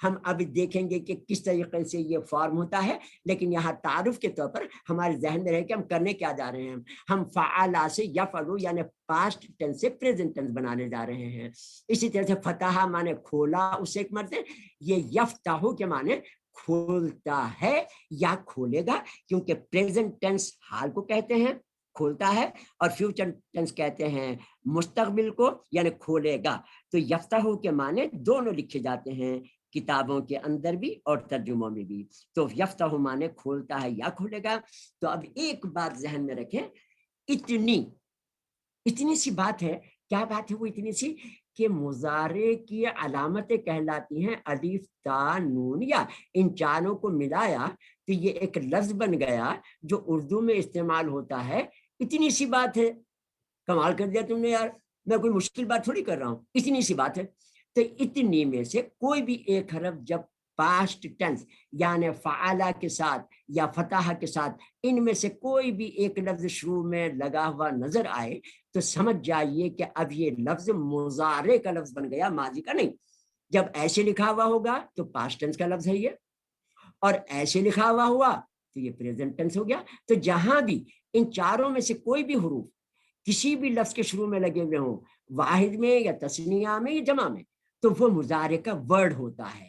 ہم اب دیکھیں گے کہ کس طریقے سے یہ فارم ہوتا ہے، لیکن یہاں تعارف کے طور پر ہمارے ذہن میں رہے کہ ہم کرنے کیا جا رہے ہیں. ہم فعلا سے یفعلو یعنی پاسٹ ٹینس سے پریزنٹ ٹینس بنانے جا رہے ہیں. اسی طرح سے فتح مانے کھولا اس سے ایک مرتے، یہ یفتح کے مانے کھولتا ہے یا کھولے گا، کیونکہ پریزنٹ ٹینس حال کو کہتے ہیں کھولتا ہے، اور فیوچر ٹینس کہتے ہیں مستقبل کو یعنی کھولے گا. تو یفتح کے معنی دونوں لکھے جاتے ہیں کتابوں کے اندر بھی اور ترجموں میں بھی. تو یفتح معنی کھولتا ہے یا کھولے گا. تو اب ایک بات ذہن میں رکھیں، اتنی سی بات ہے. کیا بات ہے وہ اتنی سی؟ کہ مضارع کی علامتیں کہلاتی ہیں الف تا نون یا. ان چاروں کو ملایا تو یہ ایک لفظ بن گیا جو اردو میں استعمال ہوتا ہے. اتنی سی بات ہے، کمال کر دیا تم نے یار، میں کوئی مشکل بات تھوڑی کر رہا ہوں، اتنی سی بات ہے. تو اتنی میں سے کوئی بھی ایک حرف جب پاسٹ ٹینس یعنی فعلا کے ساتھ یا فتح کے ساتھ ان میں سے کوئی بھی ایک لفظ شروع میں لگا ہوا نظر آئے تو سمجھ جائیے کہ اب یہ لفظ مضارع کا لفظ بن گیا، ماضی کا نہیں. جب ایسے لکھا ہوا ہوگا تو پاسٹ ٹینس کا لفظ ہے یہ، اور ایسے لکھا ہوا تو یہ پریزنٹ ٹینس ہو گیا. تو جہاں بھی ان چاروں میں سے کوئی بھی حروف کسی بھی لفظ کے شروع میں لگے ہوئے ہوں، واحد میں یا تثنیہ میں یا جمع میں، تو وہ مضارع کا ورڈ ہوتا ہے.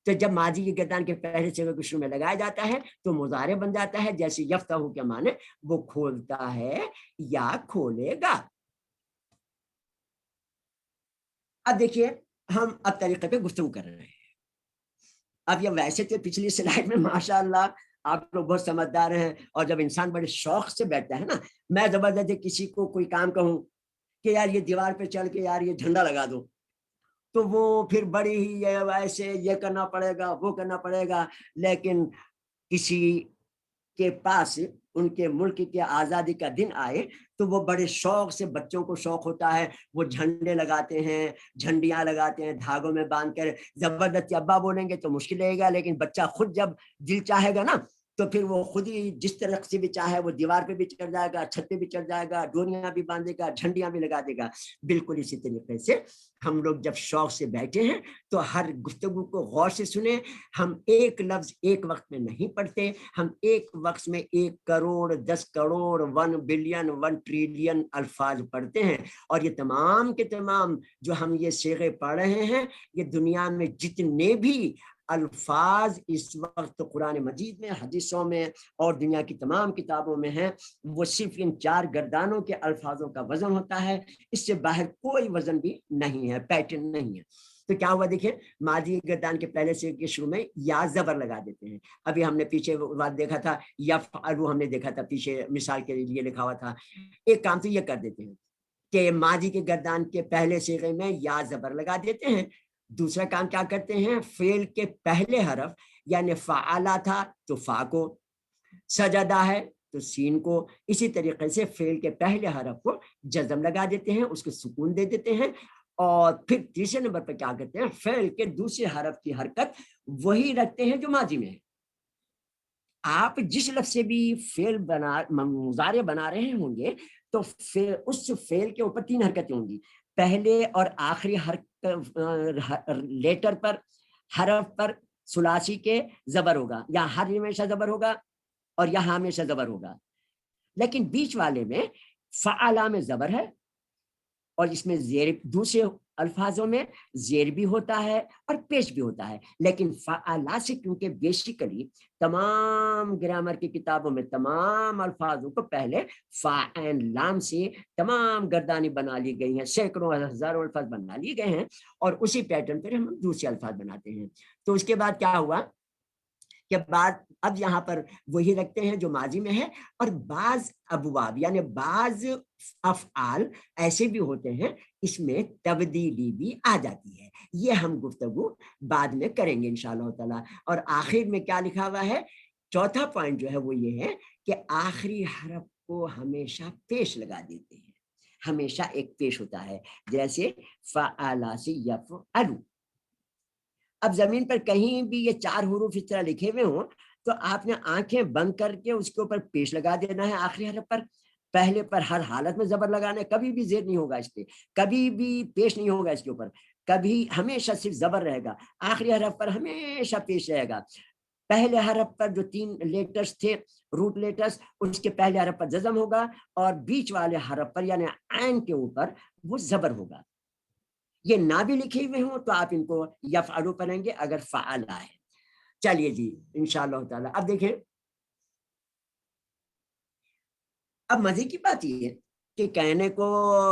تو جب ماضی کی گردان کے پہلے صیغے کے شروع میں لگایا جاتا ہے تو مضارع بن جاتا ہے، جیسے یفتح کے معنی وہ کھولتا ہے یا کھولے گا. اب دیکھیے ہم اب طریقے پہ گفتگو کر رہے ہیں. اب یہ ویسے تو پچھلی سلائڈ میں ماشاءاللہ آپ لوگ بہت سمجھدار ہیں، اور جب انسان بڑے شوق سے بیٹھتا ہے نا، میں زبردست کسی کو کوئی کام کہوں کہ یار یہ دیوار پہ چل کے یار یہ جھنڈا لگا دو، تو وہ پھر بڑی ہی ویسے یہ کرنا پڑے گا وہ کرنا پڑے گا. لیکن کسی کے پاس ان کے ملک کے آزادی کا دن آئے تو وہ بڑے شوق سے، بچوں کو شوق ہوتا ہے، وہ جھنڈے لگاتے ہیں، جھنڈیاں لگاتے ہیں دھاگوں میں باندھ کر. زبردستی ابا بولیں گے تو مشکل رہے گا، لیکن بچہ خود جب دل چاہے گا نا تو پھر وہ خود ہی جس طرح سے بھی چاہے وہ دیوار پہ بھی چڑھ جائے گا، چھت پہ بھی چڑھ جائے گا، ڈوریاں بھی باندھے گا، جھنڈیاں بھی لگا دے گا. بالکل اسی طریقے سے ہم لوگ جب شوق سے بیٹھے ہیں تو ہر گفتگو کو غور سے سنیں. ہم ایک لفظ ایک وقت میں نہیں پڑھتے، ہم ایک وقت میں 1 کروڑ 10 کروڑ 1 بلین 1 ٹریلین الفاظ پڑھتے ہیں. اور یہ تمام کے تمام جو ہم یہ صیغے پڑھ رہے ہیں، یہ دنیا میں جتنے بھی الفاظ اس وقت قرآن مجید میں، حدیثوں میں اور دنیا کی تمام کتابوں میں ہیں، وہ صرف ان 4 گردانوں کے الفاظوں کا وزن ہوتا ہے. اس سے باہر کوئی وزن بھی نہیں ہے، پیٹرن نہیں ہے. تو کیا ہوا دیکھیں، ماضی گردان کے پہلے سے کے شروع میں یا زبر لگا دیتے ہیں. ابھی ہم نے پیچھے بات دیکھا تھا یفعلو، ہم نے دیکھا تھا پیچھے مثال کے لیے لکھا ہوا تھا. ایک کام تو یہ کر دیتے ہیں کہ ماضی کے گردان کے پہلے صیغے میں یا زبر لگا دیتے ہیں. دوسرا کام کیا کرتے ہیں، فعل کے پہلے حرف یعنی فعلا تھا تو فا کو، سجدہ ہے تو سین کو، اسی طریقے سے فعل کے پہلے حرف کو جزم لگا دیتے ہیں، اس کو سکون دے دیتے ہیں. اور پھر تیسرے نمبر پہ کیا کرتے ہیں، فعل کے دوسرے حرف کی حرکت وہی رکھتے ہیں جو ماضی میں ہے. آپ جس لفظ سے بھی فعل مضارع بنا رہے ہوں گے تو اس فعل کے اوپر 3 حرکتیں ہوں گی. پہلے اور آخری لیٹر پر، حرف پر ثلاثی کے زبر ہوگا، یا ہر ہمیشہ زبر ہوگا اور یہاں ہمیشہ زبر ہوگا. لیکن بیچ والے میں فعلا میں زبر ہے، اور اس میں زیر، دوسرے الفاظوں میں زیر بھی ہوتا ہے اور پیش بھی ہوتا ہے. لیکن فعلا سے کیونکہ بیسیکلی تمام گرامر کی کتابوں میں تمام الفاظوں کو پہلے فاعل لام سے تمام گردانی بنا لی گئی ہیں، سینکڑوں ہزاروں الفاظ بنا لیے گئے ہیں، اور اسی پیٹرن پر ہم دوسرے الفاظ بناتے ہیں. تو اس کے بعد کیا ہوا کہ بعد اب یہاں پر وہی رکھتے ہیں جو ماضی میں ہے. اور بعض ابواب یعنی بعض افعال ایسے بھی ہوتے ہیں اس میں تبدیلی بھی آ جاتی ہے. یہ ہم گفتگو بعد میں کریں گے انشاءاللہ تعالی. اور آخر میں کیا لکھا ہوا ہے، چوتھا پوائنٹ جو ہے وہ یہ ہے کہ آخری حرف کو ہمیشہ پیش لگا دیتے ہیں، ہمیشہ ایک پیش ہوتا ہے، جیسے فعلا سے یفعلو. اب زمین پر کہیں بھی یہ 4 حروف اس طرح لکھے ہوئے ہوں تو آپ نے آنکھیں بند کر کے اس کے اوپر پیش لگا دینا ہے آخری حرف پر. پہلے پر ہر حالت میں زبر لگانا ہے، کبھی بھی زیر نہیں ہوگا اس پہ، کبھی بھی پیش نہیں ہوگا اس کے اوپر. کبھی ہمیشہ صرف زبر رہے گا، آخری حرف پر ہمیشہ پیش رہے گا. پہلے حرف پر جو 3 لیٹرز تھے روٹ لیٹرز، اس کے پہلے حرف پر جزم ہوگا اور بیچ والے حرف پر یعنی عین کے اوپر وہ زبر ہوگا. یہ نہ بھی لکھے ہوئے ہوں تو آپ ان کو یفعلو پڑھیں گے اگر فعلا ہے. چلیے جی انشاءاللہ تعالی. اب دیکھیں، اب مزے کی بات یہ ہے کہ کہنے کو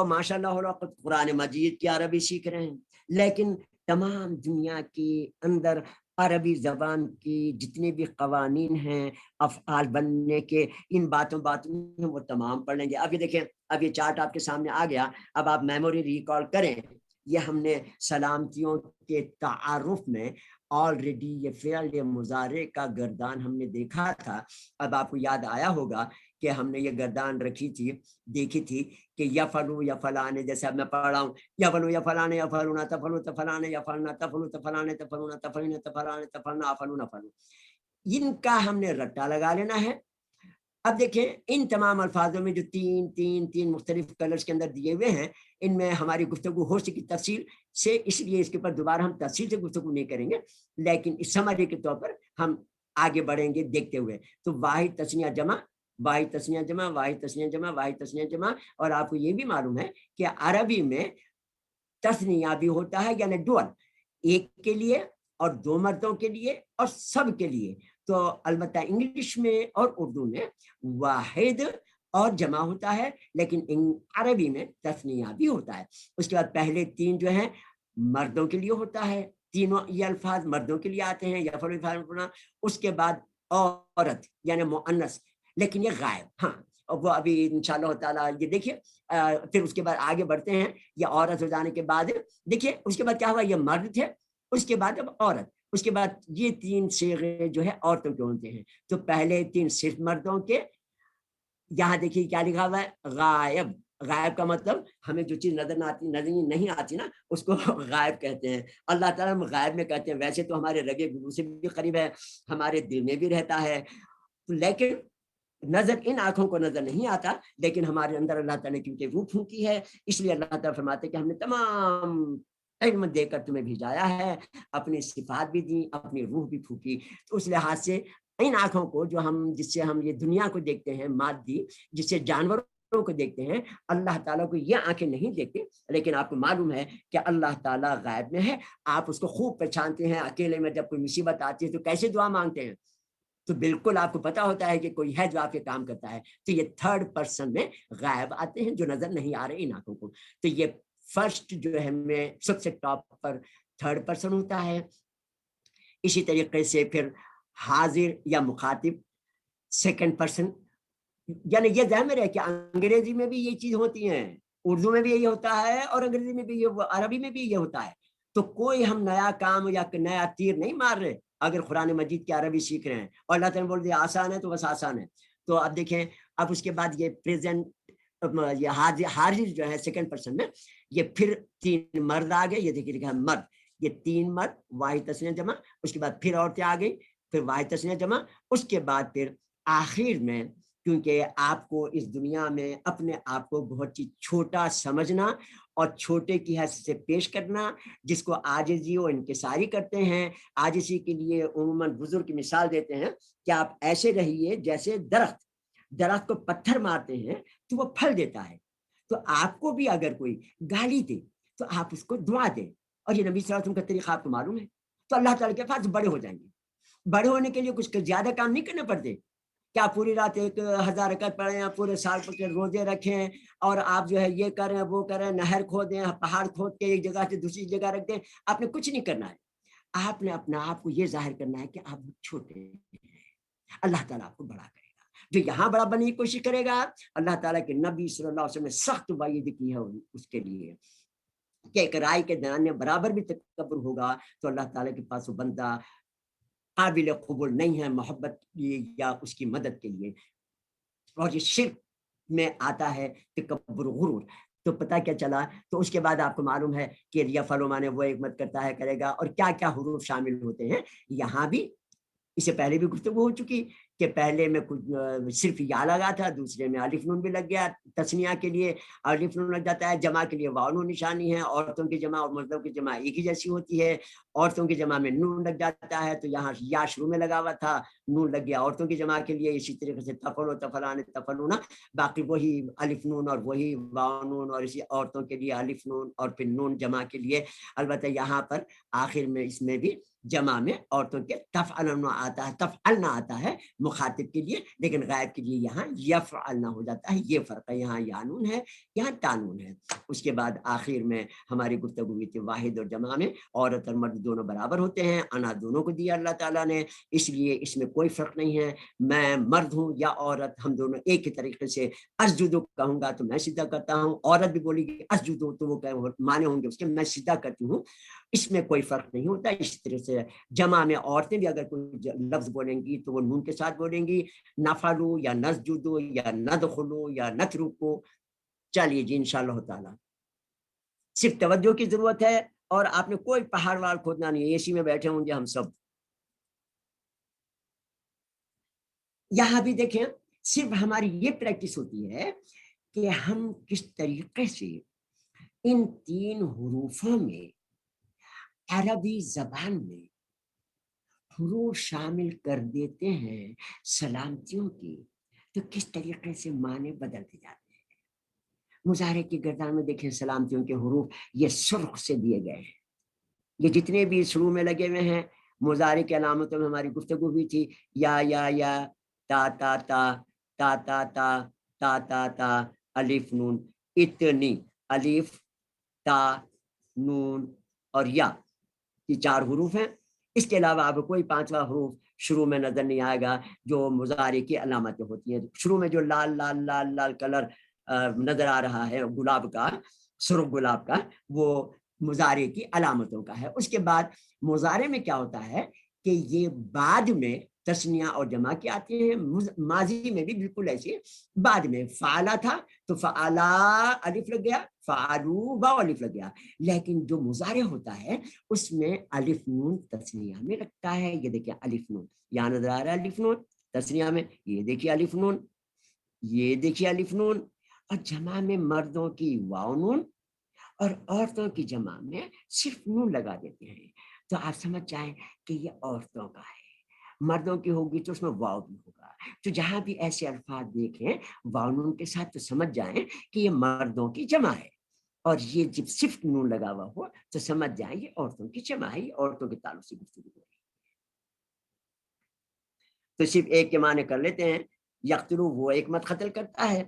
ماشاءاللہ قرآن مجید کی عربی سیکھ رہے ہیں، لیکن تمام دنیا کے اندر عربی زبان کی جتنے بھی قوانین ہیں افعال بننے کے، ان باتوں میں وہ تمام پڑھ لیں گے. اب یہ دیکھیں، اب یہ چارٹ آپ کے سامنے آ گیا. اب آپ میموری ریکال کریں. یہ ہم نے سلامتیوں کے تعارف میں آلریڈی یہ فعل مضارع کا گردان ہم نے دیکھا تھا. اب آپ کو یاد آیا ہوگا کہ ہم نے یہ گردان رکھی تھی، دیکھی تھی کہ یفعلو یفعلان، جیسے اب میں پڑھ رہا ہوں یفعلو یفعلان یفعلون تفعلوا تفعلان یفعلن تفعلوا تفعلان تفعلون تفعلن تفعلان تفعلن افعلون افعلون، ان کا ہم نے رٹا لگا لینا ہے. اب دیکھیں ان تمام الفاظوں میں جو تین مختلف کلرز کے اندر دیے ہوئے ہیں، ان میں ہماری گفتگو ہو سکی تفصیل سے، اس لیے اس کے اوپر دوبارہ ہم تفصیل سے گفتگو نہیں کریں گے، لیکن اس سمری کے طور پر ہم آگے بڑھیں گے دیکھتے ہوئے. تو واحد تثنیہ جمع، واحد تثنیہ جمع، واحد تثنیہ جمع، واحد تثنیہ جمع. اور آپ کو یہ بھی معلوم ہے کہ عربی میں تثنیہ بھی ہوتا ہے یعنی ڈول، ایک کے لیے اور 2 مردوں کے لیے اور سب کے لیے. تو البتہ انگلش میں اور اردو میں واحد اور جمع ہوتا ہے، لیکن عربی میں تثنیہ بھی ہوتا ہے. اس کے بعد پہلے 3 جو ہیں مردوں کے لیے ہوتا ہے، تینوں یہ الفاظ مردوں کے لیے آتے ہیں یفعلوا یفعلون. اس کے بعد عورت یعنی مؤنث، لیکن یہ غائب. ہاں وہ ابھی انشاءاللہ تعالیٰ یہ دیکھیے. پھر اس کے بعد آگے بڑھتے ہیں. یہ عورت ہو جانے کے بعد دیکھیے اس کے بعد کیا ہوا، یہ مرد تھے، اس کے بعد اب عورت، اس کے بعد یہ 3 صیغے جو ہے عورتوں کے ہوتے ہیں. تو پہلے 3 صرف مردوں کے. یہاں دیکھیے کیا لکھا ہوا ہے، غائب. غائب کا مطلب ہمیں جو چیز نظر نہیں آتی نا اس کو غائب کہتے ہیں. اللہ تعالیٰ ہم غائب میں کہتے ہیں. ویسے تو ہمارے رگے گلو سے بھی قریب ہے، ہمارے دل میں بھی رہتا ہے، لیکن نظر ان آنکھوں کو نظر نہیں آتا، لیکن ہمارے اندر اللہ تعالیٰ نے کیونکہ روح پھونکی ہے، اس لیے اللہ تعالیٰ فرماتے ہیں کہ ہم نے تمام علم دے کر تمہیں بھیجایا ہے، اپنی صفات بھی دی، اپنی روح بھی پھونکی. تو اس لحاظ سے ان آنکھوں کو جو ہم جس سے ہم یہ دنیا کو دیکھتے ہیں مادی، جس سے جانوروں کو دیکھتے ہیں، اللہ تعالیٰ کو یہ آنکھیں نہیں دیکھتے. لیکن آپ کو معلوم ہے کہ اللہ تعالیٰ غائب میں ہے، آپ اس کو خوب پہچانتے ہیں. اکیلے میں جب کوئی مصیبت آتی ہے تو کیسے دعا مانگتے ہیں، تو بالکل آپ کو پتا ہوتا ہے کہ کوئی ہے جو آپ کے کام کرتا ہے. تو یہ 3rd پرسن میں غائب آتے ہیں جو نظر نہیں آ رہے ان آنکھوں کو. تو یہ فرسٹ جو ہے میں سب سے ٹاپ پر 3rd پرسن ہوتا ہے. اسی طریقے سے پھر حاضر یا مخاطب 2nd پرسن. یعنی یہ ذہن میں رہے کہ انگریزی میں بھی یہ چیز ہوتی ہیں، اردو میں بھی یہی ہوتا ہے، اور انگریزی میں بھی یہ، عربی میں بھی یہ ہوتا ہے. تو کوئی ہم نیا کام یا نیا تیر نہیں مار رہے اگر قرآن مجید کی عربی سیکھ رہے ہیں. اور اللہ تعالیٰ نے بول دیا آسان ہے تو بس آسان ہے. تو اب دیکھیں، اب اس کے بعد یہ پریزنٹ، یہ حاضر جو ہے 2nd پرسن میں، یہ پھر 3 مرد آ گئے. یہ دیکھیے لکھا ہے مرد، یہ 3 مرد واحد تثنیہ جمع. اس کے بعد پھر عورتیں آ گئی، پھر واحد تثنیہ جمع. اس کے بعد پھر آخر میں، کیونکہ آپ کو اس دنیا میں اپنے آپ کو بہت ہی چھوٹا سمجھنا اور چھوٹے کی حیثیت سے پیش کرنا، جس کو عاجزی و انکساری کرتے ہیں. عاجزی کے لیے عموماً بزرگ کی مثال دیتے ہیں کہ آپ ایسے رہیے جیسے درخت کو پتھر مارتے ہیں تو وہ پھل دیتا ہے. تو آپ کو بھی اگر کوئی گالی دے تو آپ اس کو دعا دیں، اور یہ نبی صلی اللہ علیہ وسلم کا طریقہ آپ کو معلوم ہے. تو اللہ تعالیٰ کے پاس بڑے ہو جائیں گے. بڑے ہونے کے لیے کچھ زیادہ کام نہیں کرنے پڑتے. کیا پوری رات 1000 رکعت پڑھیں، پورے سال کے روزے رکھیں، اور آپ جو ہے یہ کریں وہ کریں، نہر کھودیں، پہاڑ کھود کے ایک جگہ سے دوسری جگہ رکھ دیں. آپ نے کچھ نہیں کرنا ہے. آپ نے اپنا آپ کو یہ ظاہر کرنا ہے کہ آپ چھوٹے ہیں. اللہ تعالیٰ آپ کو بڑا کرے گا. جو یہاں بڑا بننے کی کوشش کرے گا، اللہ تعالیٰ کے نبی صلی اللہ علیہ وسلم نے سخت وعید کی ہے اس کے لیے کہ ایک رائے کے درمیان برابر بھی تکبر ہوگا تو اللہ تعالیٰ کے پاس وہ بندہ قابل قبول نہیں ہے محبت یا اس کی مدد کے لیے. اور یہ شرک میں آتا ہے تکبر غرور. تو پتہ کیا چلا، تو اس کے بعد آپ کو معلوم ہے کہ یفعلوا مانے وہ حکمت کرتا ہے، کرے گا، اور کیا کیا حروف شامل ہوتے ہیں. یہاں بھی اس سے پہلے بھی گفتگو ہو چکی کہ پہلے میں کچھ صرف یا لگا تھا، دوسرے میں الف نون بھی لگ گیا، تسنیہ کے لیے الف نون لگ جاتا ہے، جمع کے لیے واو نون نشانی ہے، عورتوں کی جمع اور مردوں کی جمع ایک ہی جیسی ہوتی ہے، عورتوں کی جمع میں نون لگ جاتا ہے، تو یہاں یا شروع میں لگا ہوا تھا، نون لگ گیا عورتوں کی جمع کے لیے، اسی طریقے سے تفل و تفلان تفلونا، باقی وہی الف نون اور وہی واو نون، اور اسی عورتوں کے لیے الف نون اور پھر نون جمع کے لیے، البتہ یہاں پر آخر میں اس میں بھی جمع میں عورتوں کے تفعلنا آتا ہے، تفعلنا آتا ہے مخاطب کے لیے، لیکن غائب کے لیے یہاں یفعلنا ہو جاتا ہے، یہ فرق ہے، یہاں یانون ہے یہاں تانون ہے۔ اس کے بعد آخر میں ہماری گفتگو ہوئی تھی واحد اور جمع میں عورت اور مرد دونوں برابر ہوتے ہیں، انا دونوں کو دیا اللہ تعالیٰ نے، اس لیے اس میں کوئی فرق نہیں ہے، میں مرد ہوں یا عورت، ہم دونوں ایک ہی طریقے سے اسجدو کہوں گا تو میں سیدھا کرتا ہوں، عورت بھی بولی گی اسجدو تو وہ مانے ہوں گے اس کے میں سیدھا کرتی ہوں، اس میں کوئی فرق نہیں ہوتا۔ اس طرح سے جمع میں عورتیں بھی اگر کوئی لفظ بولیں گی تو وہ نون کے ساتھ بولیں گی، نفلو یا نسجدو یا ندخلو یا نترکو۔ چلیے جی انشاءاللہ تعالی صرف توجہ کی ضرورت ہے، اور آپ نے کوئی پہاڑ وار کھودنا نہیں ہے، اے سی میں بیٹھے ہوں گے ہم سب۔ یہاں بھی دیکھیں صرف ہماری یہ پریکٹس ہوتی ہے کہ ہم کس طریقے سے ان تین حروفوں میں عربی زبان میں حروف شامل کر دیتے ہیں سلامتیوں کی، تو کس طریقے سے معنی بدلتے جاتے ہیں۔ مضارع کی گردان میں دیکھیں سلامتیوں کے حروف یہ سرخ سے دیے گئے ہیں، یہ جتنے بھی شروع میں لگے ہوئے ہیں، مضارع کی علامتوں میں ہماری گفتگو بھی تھی، یا تا تا تا تا تا تا تا تا تا الف نون، اتنی الف تا نون اور یا، یہ چار حروف ہیں، اس کے علاوہ آپ کو کوئی پانچواں حروف شروع میں نظر نہیں آئے گا جو مضارع کی علامتیں ہوتی ہیں۔ شروع میں جو لال لال لال لال کلر نظر آ رہا ہے گلاب کا، سرخ گلاب کا، وہ مضارع کی علامتوں کا ہے۔ اس کے بعد مضارع میں کیا ہوتا ہے کہ یہ بعد میں تثنیہ اور جمع کے آتے ہیں، ماضی میں بھی بالکل ایسے، بعد میں فعلا تھا تو فعلا الف لگ گیا، فعلو واو الف لگ گیا، لیکن جو مضارع ہوتا ہے اس میں الف نون تثنیہ میں لگتا ہے، یہ دیکھیں الف نون یہاں نظر آ رہا ہے، الف نون تثنیہ میں، یہ دیکھیے الف نون، یہ دیکھیے الف نون، اور جمع میں مردوں کی واو نون اور عورتوں کی جمع میں صرف نون لگا دیتے ہیں، تو آپ سمجھ جائیں کہ یہ عورتوں کا ہے، مردوں کی ہوگی تو اس میں واو بھی ہوگا، تو جہاں بھی ایسے الفاظ دیکھیں واو نون کے ساتھ تو سمجھ جائیں کہ یہ مردوں کی جمع ہے، اور یہ جب صرف نون لگا ہوا ہو تو سمجھ جائیں یہ عورتوں کی جمع ہے، عورتوں کے تعلق سے گفتگو ہو رہی ہے۔ تو صرف ایک کے معنی کر لیتے ہیں، یقتلو وہ ایک مرد قتل کرتا ہے،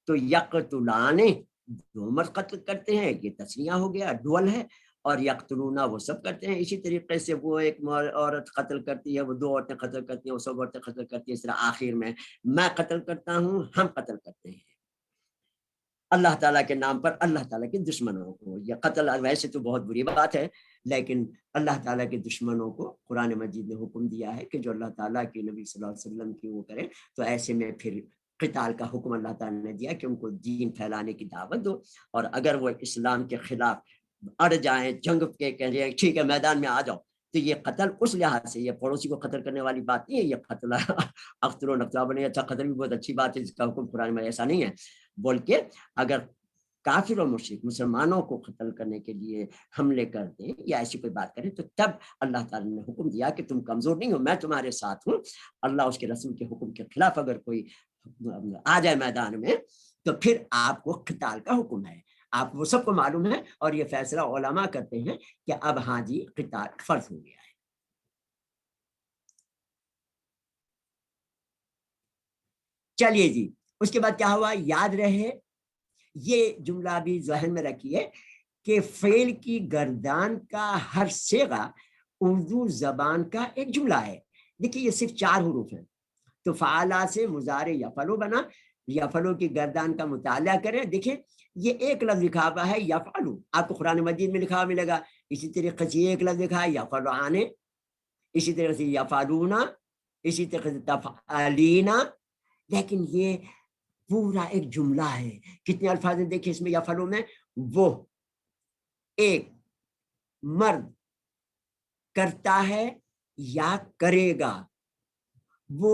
تو یقتلانے دو مرد قتل کرتے ہیں، یہ تسنیہ ہو گیا، ڈول ہے، اور یقتلونا وہ سب کرتے ہیں، اسی طریقے سے وہ ایک عورت قتل کرتی ہے، وہ دو عورتیں قتل کرتی ہیں، وہ سب عورتیں قتل کرتی ہیں، اس طرح آخر میں قتل کرتا ہوں، ہم قتل کرتے ہیں اللہ تعالیٰ کے نام پر اللہ تعالیٰ کے دشمنوں کو۔ یہ قتل ویسے تو بہت بری بات ہے، لیکن اللہ تعالیٰ کے دشمنوں کو قرآن مجید نے حکم دیا ہے کہ جو اللہ تعالیٰ کے نبی صلی اللہ علیہ وسلم کی وہ کریں، تو ایسے میں پھر قتال کا حکم اللہ تعالیٰ نے دیا کہ ان کو دین پھیلانے کی دعوت دو، اور اگر وہ اسلام کے خلاف اڑ جائیں، جنگ کے کہیں ٹھیک ہے میدان میں آ جاؤ، تو یہ قتل اس لحاظ سے، یہ پڑوسی کو قتل کرنے والی بات نہیں ہے، یہ قتل اختر و نقطہ بنے، اچھا قتل بھی بہت اچھی بات ہے، اس کا حکم قرآن میں ایسا نہیں ہے، بول کے اگر کافر و مشرک مسلمانوں کو قتل کرنے کے لیے حملے کر دیں یا ایسی کوئی بات کریں، تو تب اللہ تعالیٰ نے حکم دیا کہ تم کمزور نہیں ہو، میں تمہارے ساتھ ہوں، اللہ اس کے رسول کے حکم کے خلاف اگر کوئی آ جائے میدان میں تو پھر آپ کو قتال کا حکم ہے، آپ وہ سب کو معلوم ہے، اور یہ فیصلہ علماء کرتے ہیں کہ اب ہاں جی قتال فرض ہو گیا ہے۔ چلیے جی اس کے بعد کیا ہوا، یاد رہے یہ جملہ بھی ذہن میں رکھیے کہ فعل کی گردان کا ہر صیغہ اردو زبان کا ایک جملہ ہے۔ دیکھیے یہ صرف 4 حروف ہیں، تو فعلا سے مضارع یفعلو بنا، یفعلو کی گردان کا مطالعہ کریں، دیکھیں یہ ایک لفظ لکھا ہوا ہے یفعلو، آپ کو قرآن مجید میں لکھا ہوا ملے گا، اسی طریقے سے ایک لفظ لکھا ہے یفعلوان، اسی طریقے سے یفعلونا، اسی طریقے سے تفعلینا، لیکن یہ پورا ایک جملہ ہے، کتنے الفاظ دیکھیں اس میں یفعلو میں، وہ ایک مرد کرتا ہے یا کرے گا، وہ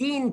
3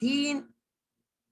3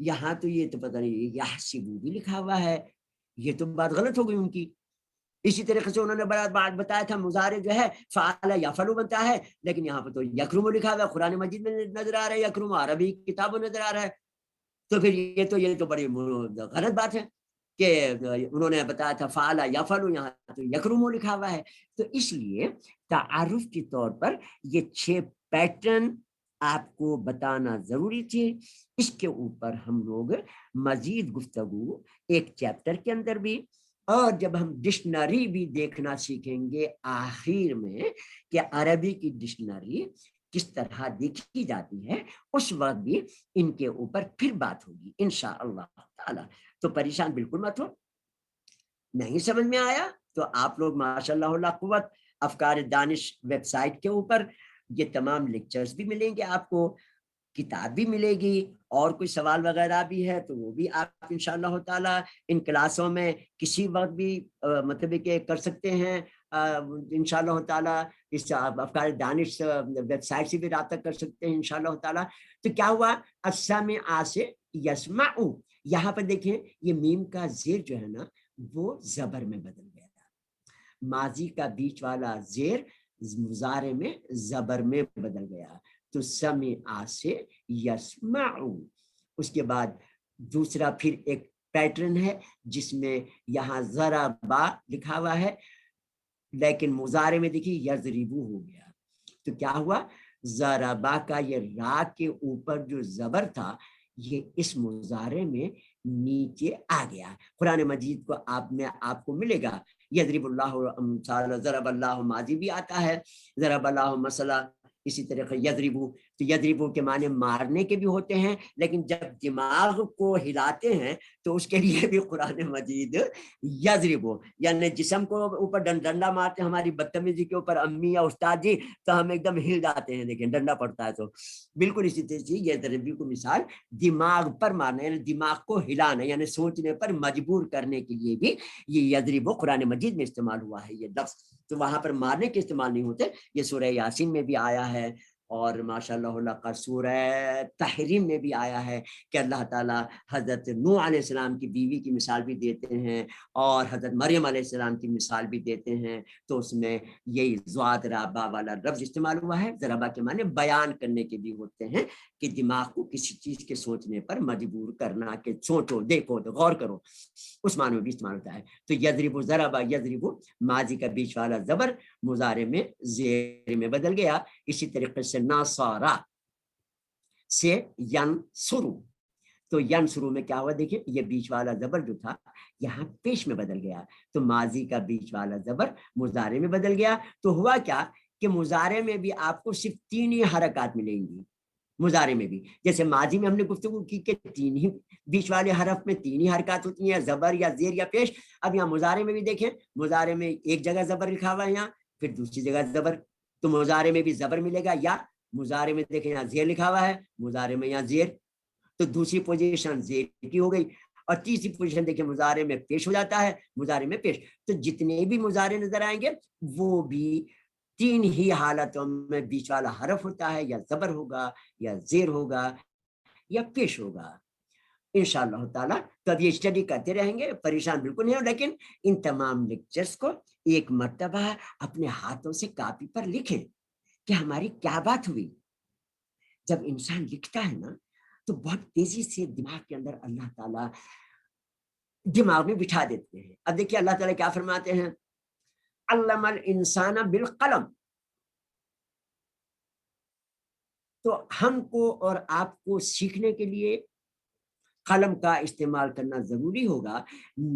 یہاں تو یہ تو پتہ نہیں یحسبو بھی لکھا ہوا ہے، یہ تو بات غلط ہو گئی ان کی۔ اسی طریقے سے انہوں نے بات بتایا تھا مضارع جو ہے فعل یفعل بنتا ہے، لیکن یہاں پر تو یکرم لکھا ہوا ہے، قرآن مجید میں نظر آ رہا ہے یکرم، عربی کتابوں نظر آ رہا ہے، تو پھر یہ تو بڑی غلط بات ہے کہ انہوں نے بتایا تھا فعل یفعل، یہاں تو یکرم لکھا ہوا ہے۔ تو اس لیے تعارف کے طور پر یہ 6 پیٹرن آپ کو بتانا ضروری تھے۔ اس کے اوپر ہم لوگ مزید گفتگو ایک چیپٹر کے اندر بھی، اور جب ہم ڈکشنری بھی دیکھنا سیکھیں گے آخر میں کہ عربی کی ڈکشنری کس طرح دیکھی جاتی ہے، اس وقت بھی ان کے اوپر پھر بات ہوگی انشاءاللہ تعالی۔ تو پریشان بالکل مت ہو، نہیں سمجھ میں آیا تو آپ لوگ ماشاءاللہ لا قوت افکار دانش ویب سائٹ کے اوپر یہ تمام لیکچرز بھی ملیں گے، آپ کو کتاب بھی ملے گی، اور کوئی سوال وغیرہ بھی ہے تو وہ بھی آپ انشاءاللہ تعالی ان کلاسوں میں کسی وقت بھی مطلب کہ کر سکتے ہیں انشاءاللہ تعالی۔ اس افکار دانش ویب سائٹ سے بھی رابطہ کر سکتے ہیں انشاءاللہ تعالی۔ تو کیا ہوا، السمع سے یسمع، یہاں پر دیکھیں یہ میم کا زیر جو ہے نا وہ زبر میں بدل گیا، ماضی کا بیچ والا زیر مضارع میں زبر میں بدل گیا، تو سمع سے یسمع۔ اس کے بعد دوسرا پھر ایک پیٹرن ہے جس میں یہاں ضربا لکھا ہوا ہے، لیکن مضارع میں دیکھیے یضربو ہو گیا، تو کیا ہوا، ضربا کا یہ را کے اوپر جو زبر تھا یہ اس مضارع میں نیچے آ گیا۔ قرآن مجید کو آپ کو ملے گا یضرب اللہ، ضرب اللہ ماضی بھی آتا ہے، ضرب اللہ مثلا، اسی طرح یضربو، تو یضربو کے معنی مارنے کے بھی ہوتے ہیں، لیکن جب دماغ کو ہلاتے ہیں تو اس کے لیے بھی قرآن مجید یضربو، یعنی جسم کو اوپر ڈنڈا مارتے ہیں ہماری بدتمیزی کے اوپر امی یا استاد جی تو ہم ایک دم ہل جاتے ہیں، لیکن ڈنڈا پڑتا ہے تو بالکل اسی طرح سے یضربو کو مثال دماغ پر مارنا، یعنی دماغ کو ہلانا، یعنی سوچنے پر مجبور کرنے کے لیے بھی یہ یضربو قرآن مجید میں استعمال ہوا ہے یہ لفظ، تو وہاں پر مارنے کے استعمال نہیں ہوتے۔ یہ سورہ یاسین میں بھی آیا ہے، اور ماشاءاللہ کا سورہ تحریم میں بھی آیا ہے کہ اللہ تعالیٰ حضرت نوح علیہ السلام کی بیوی کی مثال بھی دیتے ہیں، اور حضرت مریم علیہ السلام کی مثال بھی دیتے ہیں، تو اس میں یہی ضاد رابا والا لفظ استعمال ہوا ہے۔ ضربا کے معنی بیان کرنے کے بھی ہوتے ہیں کہ دماغ کو کسی چیز کے سوچنے پر مجبور کرنا، کہ سوچو دیکھو غور کرو، اس معنی میں بھی استعمال ہوتا ہے۔ تو یضرب ضربا یضرب ماضی کا بیچ والا زبر مضارع میں زیر میں بدل گیا، اسی طریقے سے ناصارا سے ینصرو، تو ینصرو میں کیا ہوا، دیکھیں یہ بیچ والا زبر جو تھا یہاں پیش میں بدل گیا، تو ماضی کا بیچ والا زبر مضارع میں بدل گیا، تو ہوا کیا کہ مضارع میں بھی آپ کو صرف 3 ہی حرکات ملیں گی مضارع میں بھی، جیسے ماضی میں ہم نے گفتگو کی کہ 3 ہی بیچ والے حرف میں 3 ہی حرکات ہوتی ہیں، زبر یا زیر یا پیش۔ اب یہاں مضارع میں بھی دیکھیں، مضارع میں ایک جگہ زبر لکھا ہوا ہے یہاں، پھر دوسری جگہ زبر، تو مضارع میں بھی زبر ملے گا، یا مضارع میں دیکھیں یہاں زیر لکھا ہوا ہے، مضارع میں یہاں زیر، تو دوسری پوزیشن زیر کی ہو گئی، اور تیسری پوزیشن دیکھیں مضارع میں پیش ہو جاتا ہے، مضارع میں پیش، تو جتنے بھی مضارع نظر آئیں گے وہ بھی 3 ہی حالتوں میں بیچ والا حرف ہوتا ہے، یا زبر ہوگا یا زیر ہوگا یا پیش ہوگا انشاءاللہ تعالیٰ۔ تو اب یہ اسٹڈی کرتے رہیں گے، پریشان بالکل نہیں ہو، لیکن ان تمام لیکچرز کو ایک مرتبہ اپنے ہاتھوں سے کاپی پر لکھیں کہ ہماری کیا بات ہوئی۔ جب انسان لکھتا ہے نا تو بہت تیزی سے دماغ کے اندر اللہ تعالیٰ دماغ میں بٹھا دیتے ہیں۔ اب دیکھیے اللہ تعالیٰ کیا فرماتے ہیں، علم الانسان بالقلم، تو ہم کو اور آپ کو سیکھنے کے لیے قلم کا استعمال کرنا ضروری ہوگا۔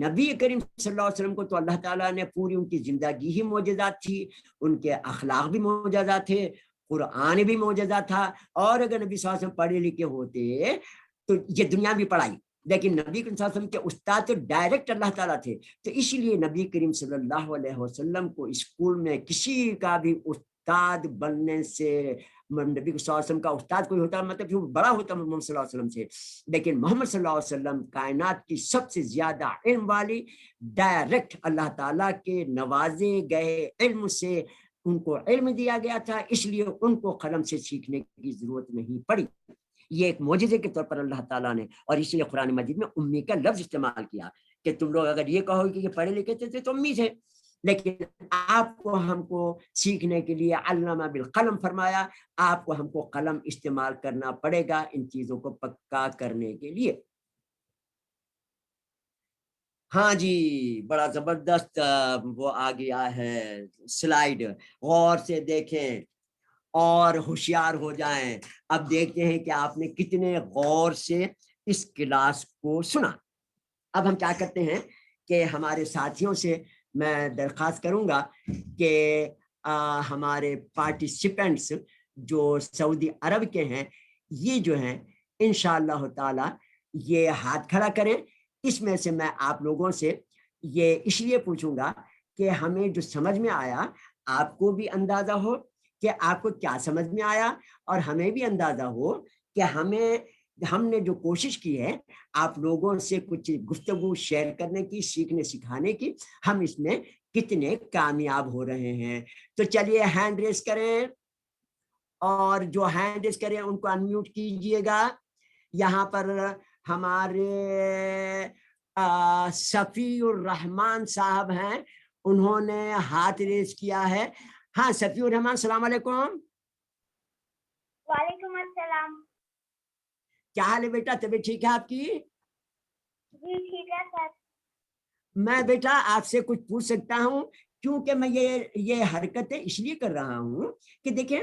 نبی کریم صلی اللہ علیہ وسلم کو تو اللہ تعالیٰ نے پوری ان کی زندگی ہی معجزات تھی، ان کے اخلاق بھی معجزات تھے، قرآن بھی معجزات تھا، اور اگر نبی صلی اللہ علیہ وسلم پڑھے لکھے ہوتے تو یہ دنیا بھی پڑھائی، لیکن نبی کریم صلی اللہ علیہ وسلم کے استاد تو ڈائریکٹ اللہ تعالیٰ تھے، تو اس لیے نبی کریم صلی اللہ علیہ وسلم کو اسکول میں کسی کا بھی استاد بننے سے، نبی صلی اللہ علیہ وسلم کا استاد کوئی ہوتا مطلب وہ بڑا ہوتا محمد صلی اللہ علیہ وسلم سے، لیکن محمد صلی اللہ علیہ وسلم کائنات کی سب سے زیادہ علم والی، ڈائریکٹ اللہ تعالیٰ کے نوازے گئے علم سے ان کو علم دیا گیا تھا، اس لیے ان کو قلم سے سیکھنے کی ضرورت نہیں پڑی۔ یہ ایک معجزے کے طور پر اللہ تعالیٰ نے، اور اسی لیے قرآن مجید میں امی کا لفظ استعمال کیا کہ تم لوگ اگر یہ کہو کہ یہ پڑھے لکھے تھے تو امی تھے، لیکن آپ کو ہم کو سیکھنے کے لیے علامہ بالقلم فرمایا، آپ کو ہم کو قلم استعمال کرنا پڑے گا ان چیزوں کو پکا کرنے کے لیے۔ ہاں جی، بڑا زبردست وہ آ گیا ہے سلائیڈ، غور سے دیکھیں اور ہوشیار ہو جائیں۔ اب دیکھتے ہیں کہ آپ نے کتنے غور سے اس کلاس کو سنا۔ اب ہم کیا کرتے ہیں کہ ہمارے ساتھیوں سے میں درخواست کروں گا کہ ہمارے پارٹیسپینٹس جو سعودی عرب کے ہیں یہ جو ہیں انشاءاللہ تعالی یہ ہاتھ کھڑا کریں۔ اس میں سے میں آپ لوگوں سے یہ اس لیے پوچھوں گا کہ ہمیں جو سمجھ میں آیا آپ کو بھی اندازہ ہو کہ آپ کو کیا سمجھ میں آیا، اور ہمیں بھی اندازہ ہو کہ ہم نے جو کوشش کی ہے آپ لوگوں سے کچھ گفتگو شیئر کرنے کی، سیکھنے سکھانے کی، ہم اس میں کتنے کامیاب ہو رہے ہیں۔ تو چلیے ہینڈ ریز کریں، اور جو ہینڈ ریز کریں ان کو انمیوٹ کیجئے گا۔ یہاں پر ہمارے صفی الرحمان صاحب ہیں، انہوں نے ہاتھ ریز کیا ہے۔ ہاں صفی الرحمان، السلام علیکم۔ وعلیکم السلام۔ کیا حال ہے بیٹا، طبیعت ٹھیک ہے آپ کی؟ جی ٹھیک ہے سر۔ میں بیٹا آپ سے کچھ پوچھ سکتا ہوں؟ کیونکہ میں یہ حرکتیں اس لیے کر رہا ہوں کہ دیکھیں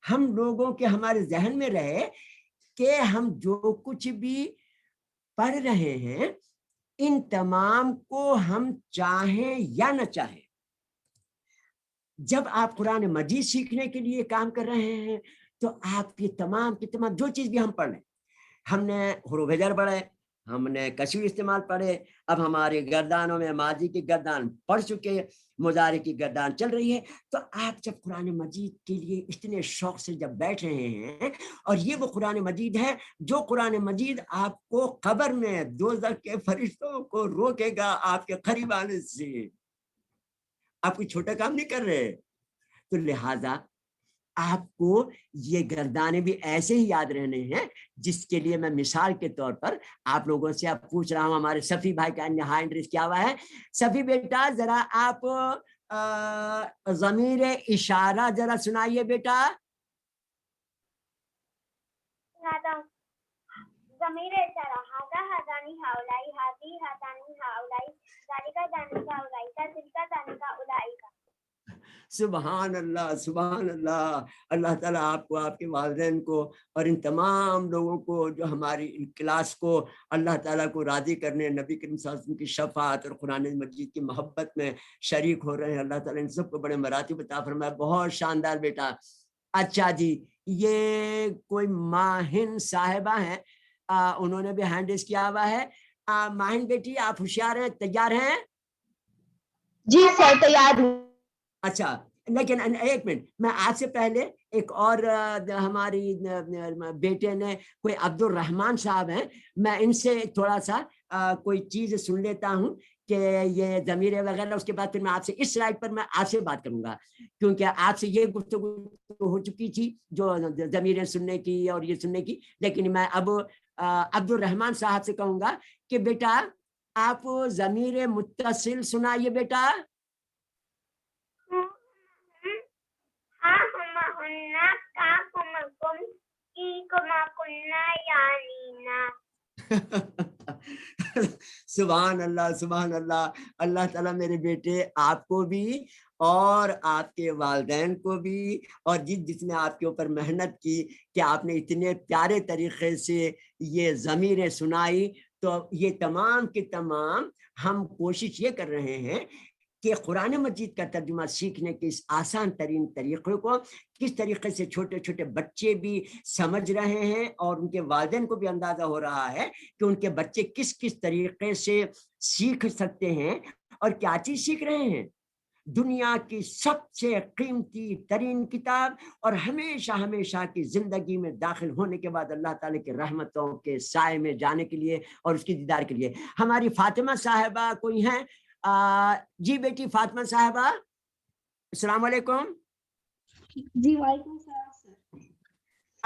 ہم لوگوں کے ہمارے ذہن میں رہے کہ ہم جو کچھ بھی پڑھ رہے ہیں ان تمام کو ہم چاہیں یا نہ چاہیں، جب آپ قرآن مجید سیکھنے کے لیے کام کر رہے ہیں تو آپ کی تمام جو چیز بھی ہم پڑھ رہے ہیں، ہم نے حروف جر پڑھے، ہم نے کسر استعمال پڑھے، اب ہمارے گردانوں میں ماضی کی گردان پڑھ چکے، مضارع کی گردان چل رہی ہے۔ تو آپ جب قرآن مجید کے لیے اتنے شوق سے جب بیٹھ رہے ہیں، اور یہ وہ قرآن مجید ہے جو قرآن مجید آپ کو قبر میں دوزخ کے فرشتوں کو روکے گا آپ کے قریب آنے سے، آپ کوئی چھوٹا کام نہیں کر رہے، تو لہٰذا آپ کو یہ گردانے بھی ایسے ہی یاد رہنے ہیں، جس کے لیے میں مثال کے طور پر آپ لوگوں سے اب پوچھ رہا ہوں۔ ہمارے صفی بھائی کا ہینڈ ریز کیا ہوا ہے۔ صفی بیٹا ذرا آپ ضمیر اشارہ ذرا سنائیے بیٹا۔ ضمیر اشارہ ھذا ھذانی ھؤلائی ھذی ھذانی ھؤلائی ذالک ذالک اولئک تلک ذالک اولئک۔ سبحان اللہ، سبحان اللہ۔ اللہ تعالیٰ آپ کو، آپ کے والدین کو، اور ان تمام لوگوں کو جو ہماری کلاس کو اللہ تعالیٰ کو راضی کرنے، نبی کریم صلی اللہ علیہ وسلم کی شفاعت اور قرآن مجید کی محبت میں شریک ہو رہے ہیں، اللہ تعالیٰ ان سب کو بڑے مراتب عطا فرمائے۔ بہت شاندار بیٹا۔ اچھا جی، یہ کوئی ماہن صاحبہ ہیں، انہوں نے بھی ہینڈ ریز کیا ہوا ہے۔ ماہن بیٹی آپ ہوشیار ہیں، تیار ہیں؟ جی سر تیار ہوں۔ اچھا، لیکن ایک منٹ، میں آج سے پہلے ایک اور ہماری بیٹے نے کوئی عبد الرحمان صاحب ہیں، میں ان سے تھوڑا سا کوئی چیز سن لیتا ہوں کہ یہ ضمیر وغیرہ، اس کے بعد پھر میں آپ سے اس سلائڈ پر میں آپ سے بات کروں گا، کیونکہ آپ سے یہ گفتگو ہو چکی تھی جو ضمیریں سننے کی اور یہ سننے کی، لیکن میں اب عبد الرحمان صاحب سے کہوں گا کہ بیٹا آپ ضمیر متصل سنائیے بیٹا۔ سبحان اللہ، سبحان اللہ۔ اللہ تعالیٰ میرے بیٹے آپ کو بھی اور آپ کے والدین کو بھی، اور جس نے آپ کے اوپر محنت کی کہ آپ نے اتنے پیارے طریقے سے یہ ضمیریں سنائی، تو یہ تمام کے تمام ہم کوشش یہ کر رہے ہیں کہ قرآن مجید کا ترجمہ سیکھنے کے اس آسان ترین طریقے کو کس طریقے سے چھوٹے چھوٹے بچے بھی سمجھ رہے ہیں، اور ان کے والدین کو بھی اندازہ ہو رہا ہے کہ ان کے بچے کس کس طریقے سے سیکھ سکتے ہیں اور کیا چیز سیکھ رہے ہیں۔ دنیا کی سب سے قیمتی ترین کتاب، اور ہمیشہ ہمیشہ کی زندگی میں داخل ہونے کے بعد اللہ تعالیٰ کے رحمتوں کے سائے میں جانے کے لیے اور اس کی دیدار کے لیے۔ ہماری فاطمہ صاحبہ کوئی ہیں؟ جی بیٹی فاطمہ صاحبہ، السلام علیکم۔ جی وعلیکم السلام سر۔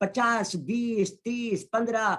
50, 20, 30, 15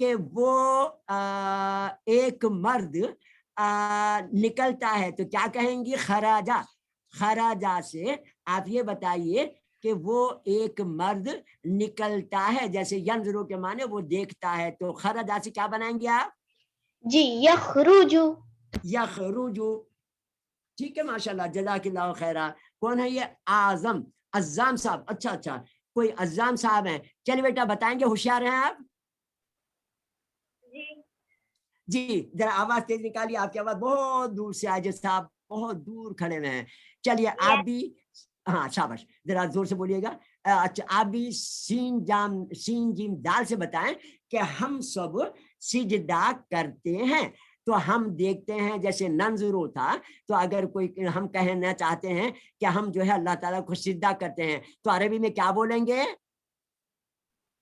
کہ وہ ایک مرد نکلتا ہے تو کیا کہیں گی؟ خراجہ. خراجہ سے آپ یہ بتائیے کہ وہ ایک مرد نکلتا ہے، جیسے ینظرو کے معنی وہ دیکھتا ہے، تو خراجہ سے کیا بنائیں گے آپ؟ جی یخرجو. یخرجو. ٹھیک ہے، ماشاءاللہ، جزاک اللہ خیرہ. کون ہے یہ؟ اعظم، عزام صاحب. اچھا اچھا، کوئی عزام صاحب ہیں؟ چلیے بیٹا بتائیں گے، ہوشیار ہیں آپ؟ جی جی ذرا آواز تیز نکالیے، آپ کی آواز بہت دور سے آئے، جیسے آپ بہت دور کھڑے ہوئے ہیں. چلیے آپ بھی، ہاں شاباش، ذرا زور سے بولیے گا. اچھا آپ بھی سین جیم دال سے بتائیں کہ ہم سب سجدہ کرتے ہیں. تو ہم دیکھتے ہیں، جیسے ننظرو تھا، تو اگر کوئی ہم کہنا چاہتے ہیں کہ ہم جو ہے اللہ تعالیٰ کو سجدہ کرتے ہیں، تو عربی میں کیا بولیں گے؟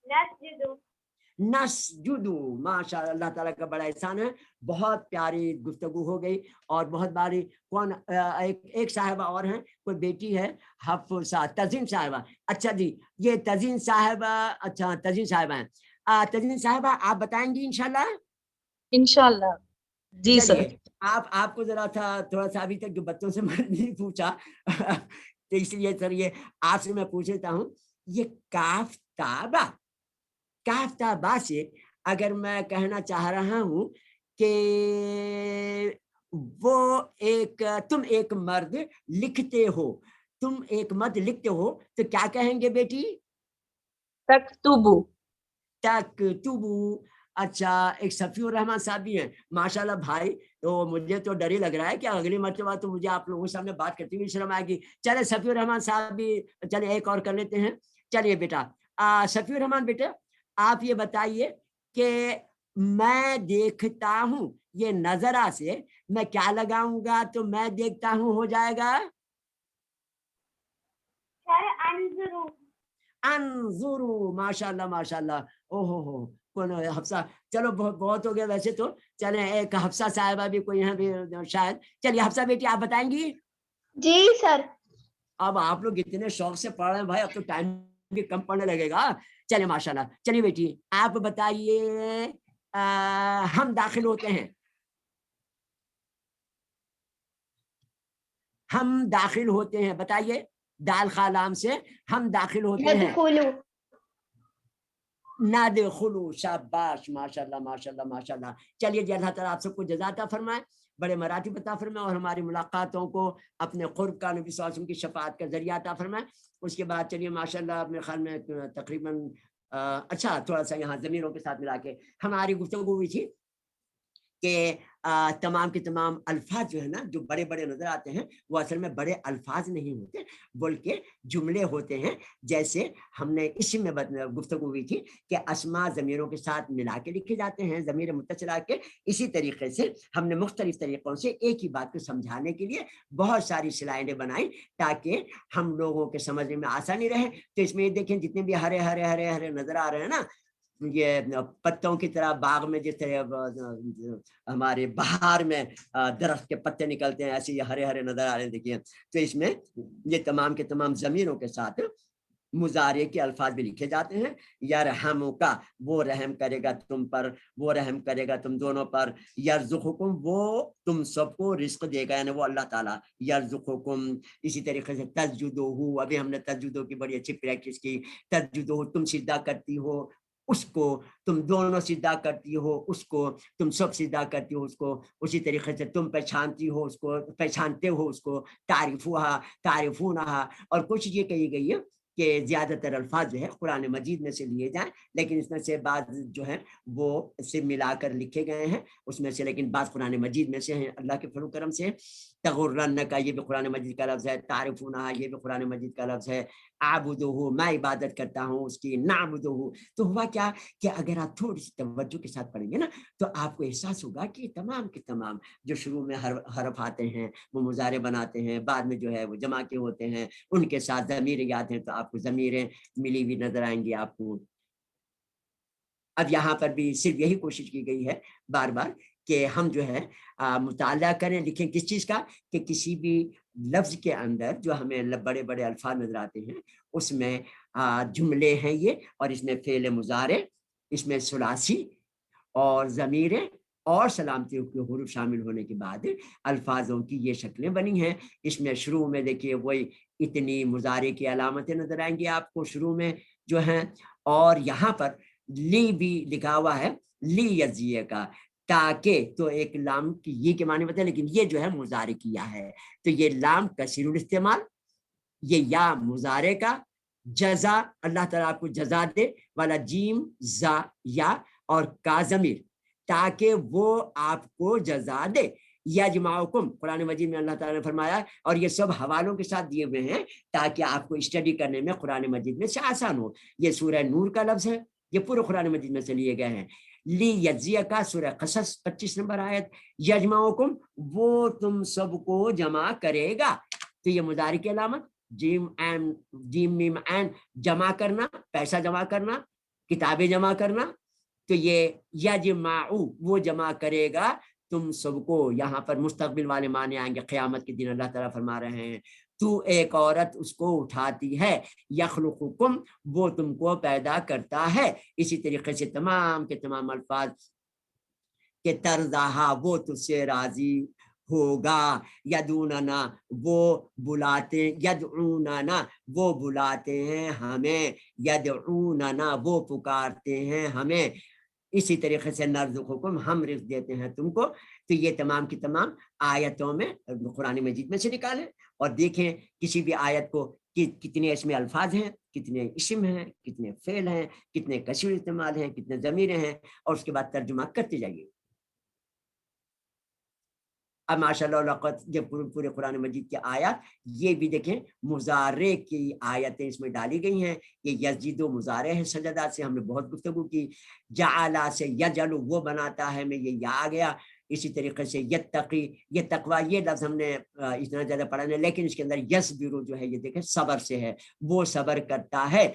نسجدو. نسجدو. ماشاء اللہ تعالیٰ کا بڑا احسان ہے. بہت پیاری گفتگو ہو گئی، اور بہت باری. کون ایک صاحبہ اور ہیں، کوئی بیٹی ہے حفصہ، تزین صاحبہ. اچھا جی، یہ تزین صاحبہ. اچھا تزین صاحبہ ہیں. تزین صاحبہ آپ بتائیں گی انشاءاللہ؟ انشاءاللہ. جی سر. چلیے آپ کو ذرا تھوڑا سا ابھی تک جو بچوں سے میں نہیں پوچھا تو اس لیے سر یہ آپ سے میں پوچھ لیتا ہوں، یہ کاف تابا، کاف تابا سے اگر میں کہنا چاہ رہا ہوں کہ وہ تم ایک مرد لکھتے ہو، تم ایک مرد لکھتے ہو، تو کیا کہیں گے بیٹی؟ تکتبو. تکتبو. اچھا ایک صفی الرحمان صاحب بھی ہیں، ماشاءاللہ بھائی. تو مجھے تو ڈر ہی لگ رہا ہے کہ اگلی مرتبہ تو مجھے آپ لوگوں کے سامنے بات کرتے ہوئے شرم آئے گی. چلے صفی الرحمان صاحب بھی، چلے ایک اور کر لیتے ہیں. چلیے بیٹا صفی الرحمان بیٹا آپ یہ بتائیے کہ میں دیکھتا ہوں، یہ نظرہ سے میں کیا لگاؤں گا تو میں دیکھتا ہوں ہو جائے گا؟ سر انظرو. انظرو. ماشاءاللہ ماشاءاللہ. او ہو کون ہے؟ حفصہ. چلو بہت ہو گیا ویسے تو. چلیں ایک حفصہ صاحبہ بھی کوئی یہاں بھی شاید. چلیے حفصہ بیٹی آپ بتائیں گی؟ جی سر. اب آپ لوگ اتنے شوق سے پڑھ رہے ہیں بھائی، اب تو ٹائم بھی کم پڑنے لگے گا. چلیے ماشاءاللہ. چلیے بیٹی آپ بتائیے، ہم داخل ہوتے ہیں، ہم داخل ہوتے ہیں، بتائیے. دال خالام سے ہم داخل ہوتے ہیں. ندخلو. ندخلو. شاباش، ماشاءاللہ ماشاءاللہ ماشاءاللہ. چلیے جی، اللہ تعالیٰ آپ سب کو جزا عطا فرمائے، بڑے مراتب عطا فرمائے، اور ہماری ملاقاتوں کو اپنے قرب کا، نبی صلی اللہ علیہ وسلم کی شفاعت کا ذریعہ عطا فرمائے. اس کے بعد چلیے ماشاءاللہ اپنے خیال میں تقریباً اچھا تھوڑا سا یہاں ضمیروں کے ساتھ ملا کے ہماری گفتگو ہوئی تھی کہ تمام کے تمام الفاظ جو ہے نا، جو بڑے بڑے نظر آتے ہیں، وہ اصل میں بڑے الفاظ نہیں ہوتے بلکہ جملے ہوتے ہیں. جیسے ہم نے اسی میں گفتگو ہوئی تھی کہ اسماء ضمیروں کے ساتھ ملا کے لکھے جاتے ہیں، ضمیر متصلہ کے. اسی طریقے سے ہم نے مختلف طریقوں سے ایک ہی بات کو سمجھانے کے لیے بہت ساری سلائیں بنائی تاکہ ہم لوگوں کے سمجھنے میں آسانی رہے. تو اس میں یہ دیکھیں جتنے بھی ہرے ہرے ہرے ہرے نظر آ رہے ہیں نا، یہ پتوں کی طرح باغ میں جس طرح ہمارے بہار میں درخت کے پتے نکلتے ہیں، ایسے یہ ہرے ہرے نظر آ رہے ہیں. دیکھیے تو اس میں یہ تمام کے تمام ضمیروں کے ساتھ مضارع کے الفاظ بھی لکھے جاتے ہیں. یرحمک، وہ رحم کرے گا تم پر، وہ رحم کرے گا تم دونوں پر. یرزقکم، وہ تم سب کو رزق دے گا، یعنی وہ اللہ تعالیٰ. یرزقکم. اسی طریقے سے تسجدوہ، ابھی ہم نے تسجدو کی بڑی اچھی پریکٹس کی. تسجدوہ، تم سجدہ کرتی ہو اس کو، تم دونوں سجدہ کرتی ہو اس کو، تم سب سجدہ کرتی ہو اس کو. اسی طریقے سے تم پہچانتی ہو اس کو، پہچانتے ہو اس کو. تعریفوہا، تعریفونہا. اور کچھ یہ کہی گئی ہے کہ زیادہ تر الفاظ جو ہے قرآن مجید میں سے لیے جائیں، لیکن اس میں سے بعض جو ہیں وہ سے ملا کر لکھے گئے ہیں اس میں سے، لیکن بعض قرآن مجید میں سے ہیں اللہ کے فضل و کرم سے. تغرنک، یہ بھی قرآن مجید کا لفظ ہے. تعریفونہا، یہ بھی قرآن مجید کا لفظ ہے. اعبدہ، میں عبادت کرتا ہوں اس کی. نعبدہ. تو ہوا کیا کہ اگر آپ تھوڑی سی توجہ کے ساتھ پڑھیں گے نا تو آپ کو احساس ہوگا کہ تمام کے تمام جو شروع میں حرف آتے ہیں وہ مضارع بناتے ہیں، بعد میں جو ہے وہ جمع کے ہوتے ہیں، ان کے ساتھ ضمیر یاد ہیں تو آپ کو ضمیریں ملی ہوئی نظر آئیں گی آپ کو. اب یہاں پر بھی صرف یہی کوشش کی گئی ہے بار بار کہ ہم جو ہے مطالعہ کریں، لکھیں کس چیز کا، کہ کسی بھی لفظ کے اندر جو ہمیں بڑے بڑے الفاظ نظر آتے ہیں اس میں جملے ہیں یہ، اور اس میں فعل مضارع، اس میں ثلاثی اور ضمیریں اور سلامتی کے حروف شامل ہونے کے بعد الفاظوں کی یہ شکلیں بنی ہیں. اس میں شروع میں دیکھیے وہی اتنی مضارع کی علامتیں نظر آئیں گی آپ کو شروع میں جو ہیں, اور یہاں پر لی بھی لکھا ہوا ہے, لی یزیے کا, تاکہ, تو ایک لام کی یہ کے معنی بتائیں, لیکن یہ جو ہے مضارع کیا ہے, تو یہ لام کثیر الاستعمال, یہ یا مضارع کا, جزا اللہ تعالیٰ آپ کو جزا دے والا جیم زا یا, اور کا ضمیر تاکہ وہ آپ کو جزا دے. یجمعکم قرآن مجید میں اللہ تعالیٰ نے فرمایا, اور یہ سب حوالوں کے ساتھ دیے ہوئے ہیں تاکہ آپ کو اسٹڈی کرنے میں قرآن مجید میں سے آسان ہو. یہ سورہ نور کا لفظ ہے, یہ پورے قرآن مجید میں سے لیے گئے ہیں. لی یجزیہ کا سورہ قصص 25 نمبر آیت, یجمعکم وہ تم سب کو جمع کرے گا, تو یہ مضارع کی علامت جیم میم عین جمع کرنا, پیسہ جمع کرنا, کتابیں جمع کرنا, تو یہ یجمعو وہ جمع کرے گا تم سب کو. یہاں پر مستقبل والے معنی آئیں گے, قیامت کے دن اللہ تعالیٰ فرما رہے ہیں تو ایک عورت اس کو اٹھاتی ہے, یخلقکم وہ تم کو پیدا کرتا ہے. اسی طریقے سے تمام کے تمام الفاظ کہ ترضاہا وہ تجھ سے راضی ہوگا, یدوننا وہ بلاتے, یدعوننا وہ بلاتے ہیں ہمیں, یدعوننا وہ پکارتے ہیں ہمیں. اسی طریقے سے نرزقکم ہم رزق دیتے ہیں تم کو. تو یہ تمام کی تمام آیتوں میں قرآن مجید میں سے نکالیں اور دیکھیں کسی بھی آیت کو کتنے اس میں الفاظ ہیں, کتنے اسم ہیں, کتنے فعل ہیں, کتنے کثیر استعمال ہیں, کتنے ضمیریں ہیں, اور اس کے بعد ترجمہ کرتے جائیے. اب ماشاء اللہ جب پورے قرآن مجید کی آیات یہ بھی دیکھیں مضارع کی آیتیں اس میں ڈالی گئی ہیں. یہ یزید و مضارع ہے, سجدہ سے ہم نے بہت گفتگو کی. جعلا سے یجعل وہ بناتا ہے, میں یہ یا آ گیا. اسی طریقے سے یتقی, یہ تقوی یہ لفظ ہم نے اتنا زیادہ پڑھا نہیں, لیکن اس کے اندر یصبر جو ہے یہ دیکھیں صبر سے ہے, وہ صبر کرتا ہے.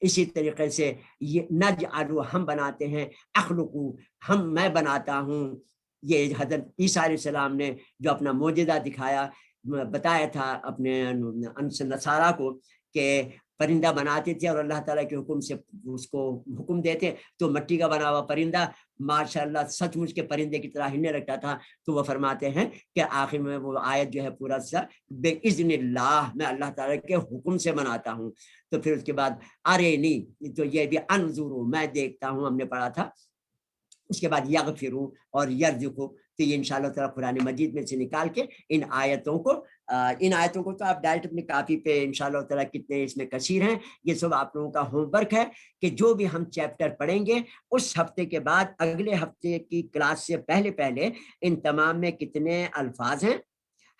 اسی طریقے سے یہ نجعل ہم بناتے ہیں, اخلقو ہم میں بناتا ہوں. یہ حضرت عیسیٰ علیہ السلام نے جو اپنا معجزہ دکھایا, بتایا تھا اپنے نصارہ کو کہ پرندہ بناتے تھے اور اللہ تعالیٰ کے حکم سے اس کو حکم دیتے تو مٹی کا بنا ہوا پرندہ ماشاءاللہ سچ مچ کے پرندے کی طرح ہلنے لگتا تھا. تو وہ فرماتے ہیں کہ آخر میں وہ آیت جو ہے پورا سا بے اذن اللہ, میں اللہ تعالیٰ کے حکم سے بناتا ہوں. تو پھر اس کے بعد ارینی, تو یہ بھی انظرو میں دیکھتا ہوں, ہم نے پڑھا تھا. اس کے بعد یغفرو اور یرزقو, تو یہ انشاءاللہ تعالیٰ قرآن مجید میں سے نکال کے ان آیتوں کو تو آپ ڈائریکٹ اپنی کاپی پہ انشاءاللہ تعالیٰ کتنے اس میں کثیر ہیں, یہ سب آپ لوگوں کا ہوم ورک ہے کہ جو بھی ہم چیپٹر پڑھیں گے اس ہفتے کے بعد اگلے ہفتے کی کلاس سے پہلے ان تمام میں کتنے الفاظ ہیں,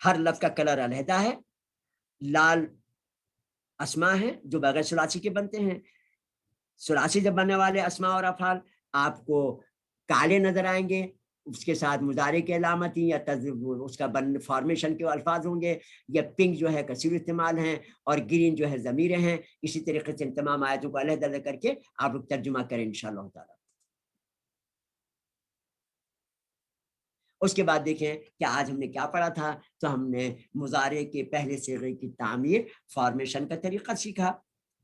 ہر لفظ کا کلر علیحدہ ہے. لال اسماء ہیں جو بغیر ثلاثی کے بنتے ہیں, ثلاثی جب بننے والے اسماء اور افعال آپ کو کالے نظر آئیں گے, اس کے ساتھ مضارع کی علامت یا اس کا فارمیشن کے الفاظ ہوں گے. یا پنک جو ہے کثیر استعمال ہیں, اور گرین جو ہے ضمیریں ہیں. اسی طریقے سے تمام آیتوں کو علیحدہ کر کے آپ لوگ ترجمہ کریں انشاءاللہ تعالی. اس کے بعد دیکھیں کہ آج ہم نے کیا پڑھا تھا. تو ہم نے مضارع کے پہلے صیغے کی تعمیر, فارمیشن کا طریقہ سیکھا,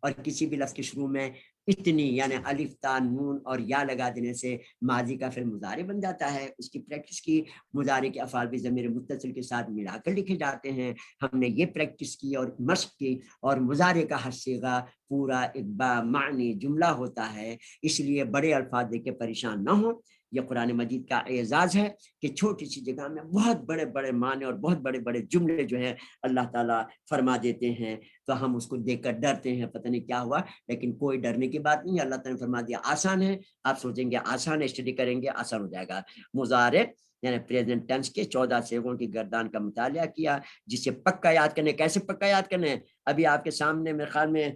اور کسی بھی لفظ کے شروع میں اتنی یعنی الف تا نون اور یا لگا دینے سے ماضی کا پھر مضارع بن جاتا ہے. اس کی پریکٹس کی. مضارع کے افعال بھی ضمیر متصل کے ساتھ ملا کر لکھے جاتے ہیں. ہم نے یہ پریکٹس کی اور مشق کی, اور مضارع کا ہر صیغہ پورا ایک بامعنی جملہ ہوتا ہے. اس لیے بڑے الفاظ دے کے پریشان نہ ہوں. یہ قرآن مجید کا اعزاز ہے کہ چھوٹی سی جگہ میں بہت بڑے بڑے معنی اور بہت بڑے بڑے جملے جو ہیں اللہ تعالیٰ فرما دیتے ہیں. تو ہم اس کو دیکھ کر ڈرتے ہیں, پتہ نہیں کیا ہوا, لیکن کوئی ڈرنے کی بات نہیں ہے. اللہ تعالیٰ نے فرما دیا آسان ہے. آپ سوچیں گے آسان ہے, اسٹڈی کریں گے آسان ہو جائے گا. مضارع یعنی پریزنٹ ٹینس کے 14 صیغوں کی گردان کا مطالعہ کیا, جسے پکا یاد کرنے. کیسے پکا یاد کرنے؟ ابھی آپ کے سامنے میرے خیال میں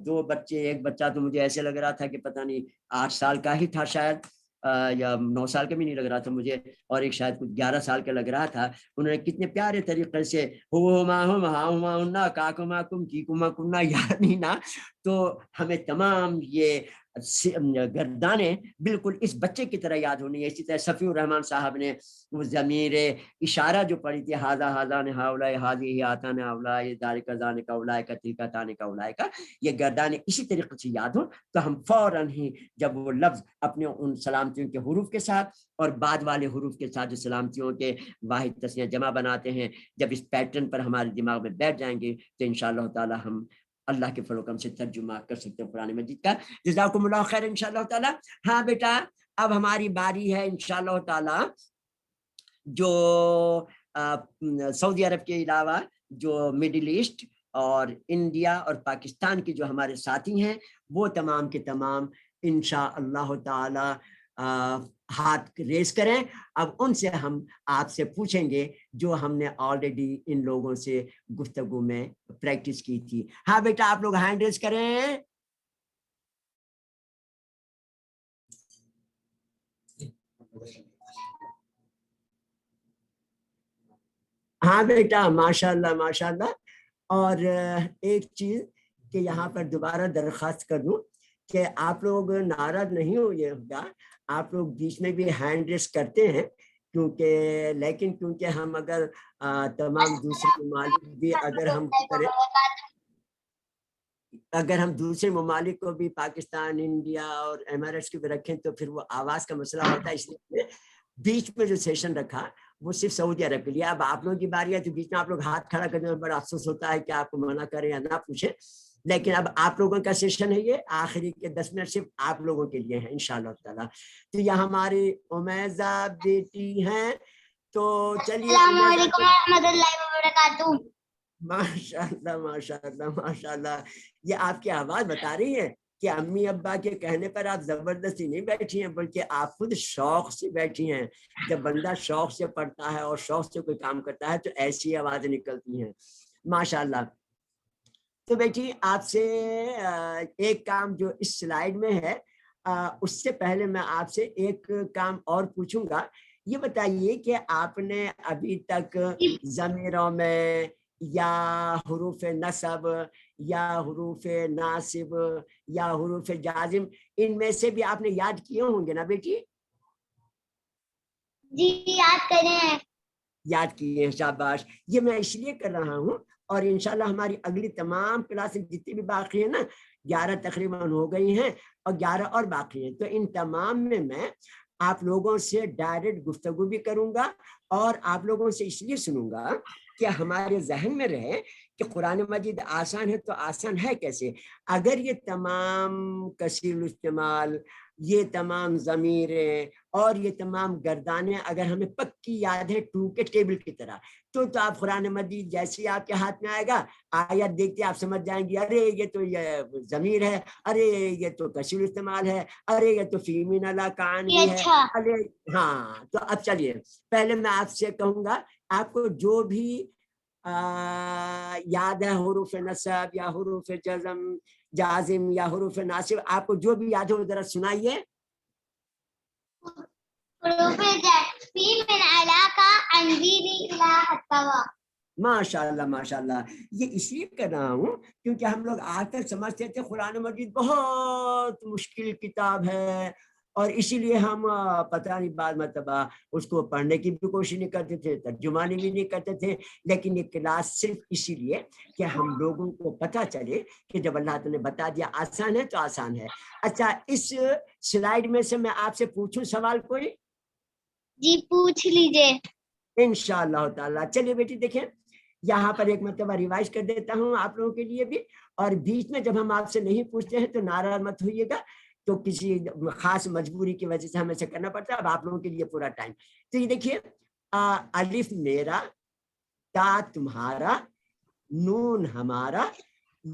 2 بچے, ایک بچہ تو مجھے ایسے لگ رہا تھا کہ پتہ نہیں 8 سال کا ہی تھا شاید, یا 9 سال کا بھی نہیں لگ رہا تھا مجھے, اور ایک شاید کچھ 11 سال کا لگ رہا تھا. انہوں نے کتنے پیارے طریقے سے یاد نہیں نا. تو ہمیں تمام یہ گردانیں بالکل اس بچے کی طرح یاد ہونی ہے. اسی طرح صفی الرحمان صاحب نے وہ ضمیر اشارہ جو پڑھی تھی، ہاذا ہاذان ہاؤلائے ہاذی آتان ہاؤلائے ذالک ذالک اولائے کا تلک تانک اولائے کا، یہ گردانیں اسی طریقے سے یاد ہوں تو ہم فوراً ہی جب وہ لفظ اپنے ان سلامتیوں کے حروف کے ساتھ اور بعد والے حروف کے ساتھ جو سلامتیوں کے واحد تسنیہ جمع بناتے ہیں، جب اس پیٹرن پر ہمارے دماغ میں بیٹھ جائیں گے تو انشاءاللہ تعالی ہم اللہ کے فضل و کرم سے ترجمہ کر سکتے ہیں قرآن مجید کا. جزاکم اللہ خیر انشاءاللہ تعالی. ہاں بیٹا اب ہماری باری ہے انشاءاللہ تعالی جو سعودی عرب کے علاوہ جو مڈل ایسٹ اور انڈیا اور پاکستان کے جو ہمارے ساتھی ہیں وہ تمام کے تمام انشاءاللہ تعالی ہاتھ ریز کریں. اب ان سے ہم آپ سے پوچھیں گے جو ہم نے آلریڈی ان لوگوں سے گفتگو میں پریکٹس کی تھی. ہاں بیٹا آپ لوگ ہینڈ ریز کریں. ہاں بیٹا ماشاءاللہ ماشاءاللہ. اور ایک چیز کہ یہاں پر دوبارہ درخواست کر دوں کہ آپ لوگ ناراض نہیں ہوئے گا، آپ لوگ بیچ میں بھی ہینڈ ریس کرتے ہیں لیکن کیونکہ ہم اگر تمام دوسرے ممالک بھی اگر ہم دوسرے ممالک کو بھی پاکستان، انڈیا اور ایمریٹس کو بھی رکھیں تو پھر وہ آواز کا مسئلہ ہوتا ہے. اس لیے بیچ میں جو سیشن رکھا وہ صرف سعودی عرب کے لیے. اب آپ لوگوں کی باری ہے تو بیچ میں آپ لوگ ہاتھ کھڑا کرنے میں بڑا افسوس ہوتا ہے کہ آپ کو منع کریں یا نہ پوچھیں، لیکن اب آپ لوگوں کا سیشن ہے، یہ آخری کے 10 منٹ صرف آپ لوگوں کے لیے ہیں انشاءاللہ تعالی. تو یہ ہماری امیزہ بیٹی ہیں، تو چلیے. السلام علیکم ورحمۃ اللہ وبرکاتہ. ماشاءاللہ ماشاءاللہ ماشاءاللہ. یہ آپ کی آواز بتا رہی ہے کہ امی ابا کے کہنے پر آپ زبردستی نہیں بیٹھی ہیں بلکہ آپ خود شوق سے بیٹھی ہیں. جب بندہ شوق سے پڑھتا ہے اور شوق سے کوئی کام کرتا ہے تو ایسی آوازیں نکلتی ہیں ماشاءاللہ. تو بیٹی آپ سے ایک کام جو اس سلائیڈ میں ہے اس سے پہلے میں آپ سے ایک کام اور پوچھوں گا. یہ بتائیے کہ آپ نے ابھی تک ضمیروں میں یا حروف نصب یا حروف ناصب یا حروف جازم ان میں سے بھی آپ نے یاد کیے ہوں گے نا بیٹی؟ جی یاد کرے ہیں. یاد کیے ہیں، شاباش. یہ میں اس لیے کر رہا ہوں اور انشاءاللہ ہماری اگلی تمام کلاسیں جتنی بھی باقی ہیں نا 11 تقریباً ہو گئی ہیں اور 11 اور باقی ہیں، تو ان تمام میں آپ لوگوں سے ڈائریکٹ گفتگو بھی کروں گا اور آپ لوگوں سے اس لیے سنوں گا کہ ہمارے ذہن میں رہے کہ قرآن مجید آسان ہے تو آسان ہے کیسے. اگر یہ تمام کثیر الاستعمال، یہ تمام ضمیریں اور یہ تمام گردانیں اگر ہمیں پکی یاد ہے 2 کے ٹیبل کی طرح تو آپ قرآن مجید جیسے آپ کے ہاتھ میں آئے گا آیت دیکھتے آپ سمجھ جائیں گے ارے یہ تو یہ ضمیر ہے، ارے یہ تو کثیر استعمال ہے، ارے یہ تو فی من اللہ کان بھی ہے. ارے ہاں. تو اب چلیے پہلے میں آپ سے کہوں گا آپ کو جو بھی یاد ہے حروف نصب یا حروف جازم یا حروف ناصب آپ کو جو بھی یاد ہو ذرا سنائیے. ماشاءاللہ ماشاءاللہ. یہ اس لیے کر رہا ہوں کیونکہ ہم لوگ آج تک سمجھتے تھے قرآن مجید بہت مشکل کتاب ہے اور اسی لیے ہم پتہ نہیں بعض مرتبہ اس کو پڑھنے کی بھی کوشش نہیں کرتے تھے، ترجمانی بھی نہیں کرتے تھے. لیکن یہ کلاس صرف اسی لیے کہ ہم لوگوں کو پتہ چلے کہ جب اللہ تعالیٰ نے بتا دیا آسان ہے تو آسان ہے. اچھا اس سلائیڈ میں سے میں آپ سے پوچھوں سوال کوئی؟ جی پوچھ لیجئے انشاءاللہ تعالیٰ. چلیے بیٹی دیکھیں یہاں پر ایک مرتبہ ریوائز کر دیتا ہوں آپ لوگوں کے لیے بھی، اور بیچ میں جب ہم آپ سے نہیں پوچھتے ہیں تو ناراض مت ہوئیے گا، تو کسی خاص مجبوری کی وجہ سے ہمیں سے کرنا پڑتا ہے. اب آپ لوگوں کے لیے پورا ٹائم. تو یہ دیکھیے الف میرا، تا تمہارا، نون ہمارا،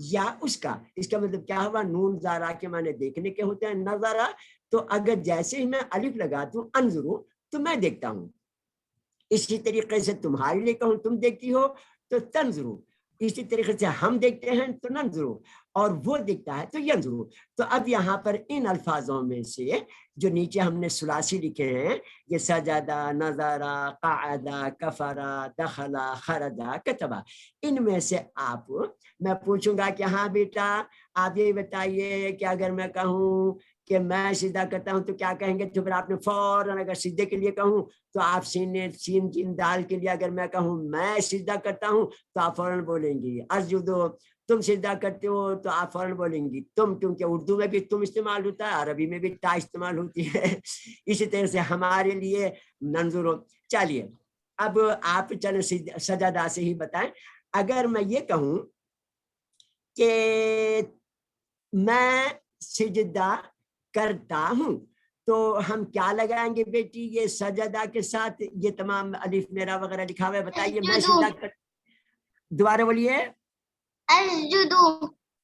یا اس کا مطلب کیا ہوا؟ نون زارا کے معنی دیکھنے کے ہوتے ہیں، نظرا. تو اگر جیسے ہی میں الف لگاتا ہوں انظرو تو میں دیکھتا ہوں، اسی طریقے سے تمہارے لیے کہوں تم دیکھتی ہو تو تنظرو، اسی طریقے سے ہم دیکھتے ہیں تو ننظرو، اور وہ دکھتا ہے تو ینظرو. تو اب یہاں پر ان الفاظوں میں سے جو نیچے ہم نے ثلاثی لکھے ہیں، یہ سجدہ، نظرہ، قعدہ، کفرہ، دخلہ، خرجہ، کتبہ، ان میں سے آپ، میں پوچھوں گا کہ ہاں بیٹا آپ یہ بتائیے کہ اگر میں کہوں کہ میں سجدہ کرتا ہوں تو کیا کہیں گے؟ تو پھر آپ نے فوراً اگر سجدے کے لیے کہوں تو آپ سین جیم دال کے لیے اگر میں کہوں میں سجدہ کرتا ہوں تو آپ فوراً بولیں گی اسجدو. تم سجدہ کرتے ہو تو آپ فوراً بولیں گی تم، کیونکہ اردو میں بھی تم استعمال ہوتا ہے، عربی میں بھی تا استعمال ہوتی ہے. اسی طرح سے ہمارے لیے ننظر. چلیے اب آپ چلیں سجدہ سے ہی بتائیں. اگر میں یہ کہوں کہ میں سجدہ کرتا ہوں تو ہم کیا لگائیں گے بیٹی؟ یہ سجدہ کے ساتھ یہ تمام الف میرا وغیرہ لکھا ہوا ہے، بتائیے. میں سجدہ کر، دوبارہ بولیے. اسجدو.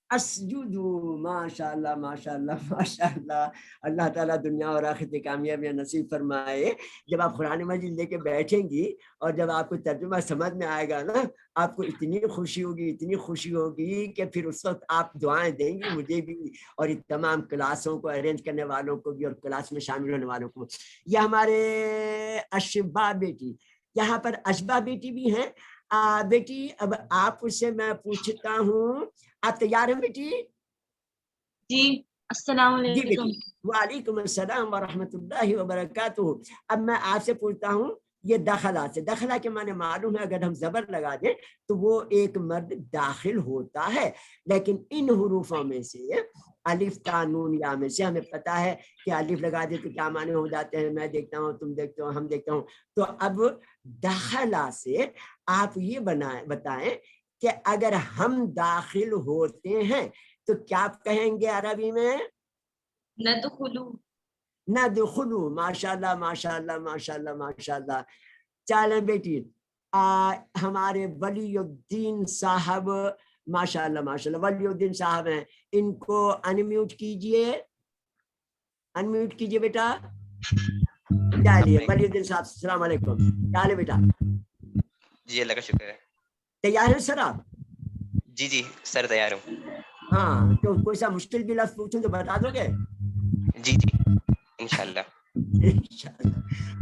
اسجدو. ماشاء اللہ ماشاء اللہ ماشاء اللہ. اللہ تعالیٰ دنیا اور آخرت کامیابی نصیب فرمائے. جب آپ قرآن مجید لے کے بیٹھیں گی اور جب آپ کو ترجمہ سمجھ میں آئے گا نا، آپ کو اتنی خوشی ہوگی، اتنی خوشی ہوگی کہ پھر اس وقت آپ دعائیں دیں گی مجھے بھی اور ان تمام کلاسوں کو ارینج کرنے والوں کو بھی اور کلاس میں شامل ہونے والوں کو. یہ ہمارے اشبا بیٹی، یہاں پر اشبا بیٹی بھی ہیں. بیٹی اب آپ سے میں پوچھتا ہوں، آپ تیار ہیں بیٹی؟ جی السلام جی علیکم. بیٹی. وعلیکم السلام ورحمۃ اللہ وبرکاتہ. اب میں آپ سے پوچھتا ہوں یہ دخلہ سے، دخلہ کے معنی معلوم ہے، اگر ہم زبر لگا دیں تو وہ ایک مرد داخل ہوتا ہے. لیکن ان حروفوں میں سے الف تا نون یا میں سے ہمیں پتا ہے کہ الف لگا دے تو کیا معنی ہو جاتے ہیں، میں دیکھتا ہوں، تم دیکھتے ہو، ہم دیکھتا ہوں. تو اب دخلہ سے آپ یہ بتائیں کہ اگر ہم داخل ہوتے ہیں تو کیا کہیں گے عربی میں؟ ندخلو. ندخلو. ماشاء اللہ ماشاء اللہ ماشاء اللہ ماشاء اللہ. چلیں بیٹی ہمارے ولی الدین صاحب، ماشاء اللہ ماشاء اللہ ولی الدین صاحب ہیں، ان کو انمیوٹ کیجئے، انمیوٹ کیجئے بیٹا. چلیے ولی الدین صاحب السلام علیکم. کیا حال ہے بیٹا؟ جی اللہ کا شکر ہے. تیار ہیں سر آپ؟ جی جی سر تیار ہوں. ہاں تو کوئی سا مشکل بھی لفظ پوچھوں تو بتا دو گے؟ جی جی انشاءاللہ.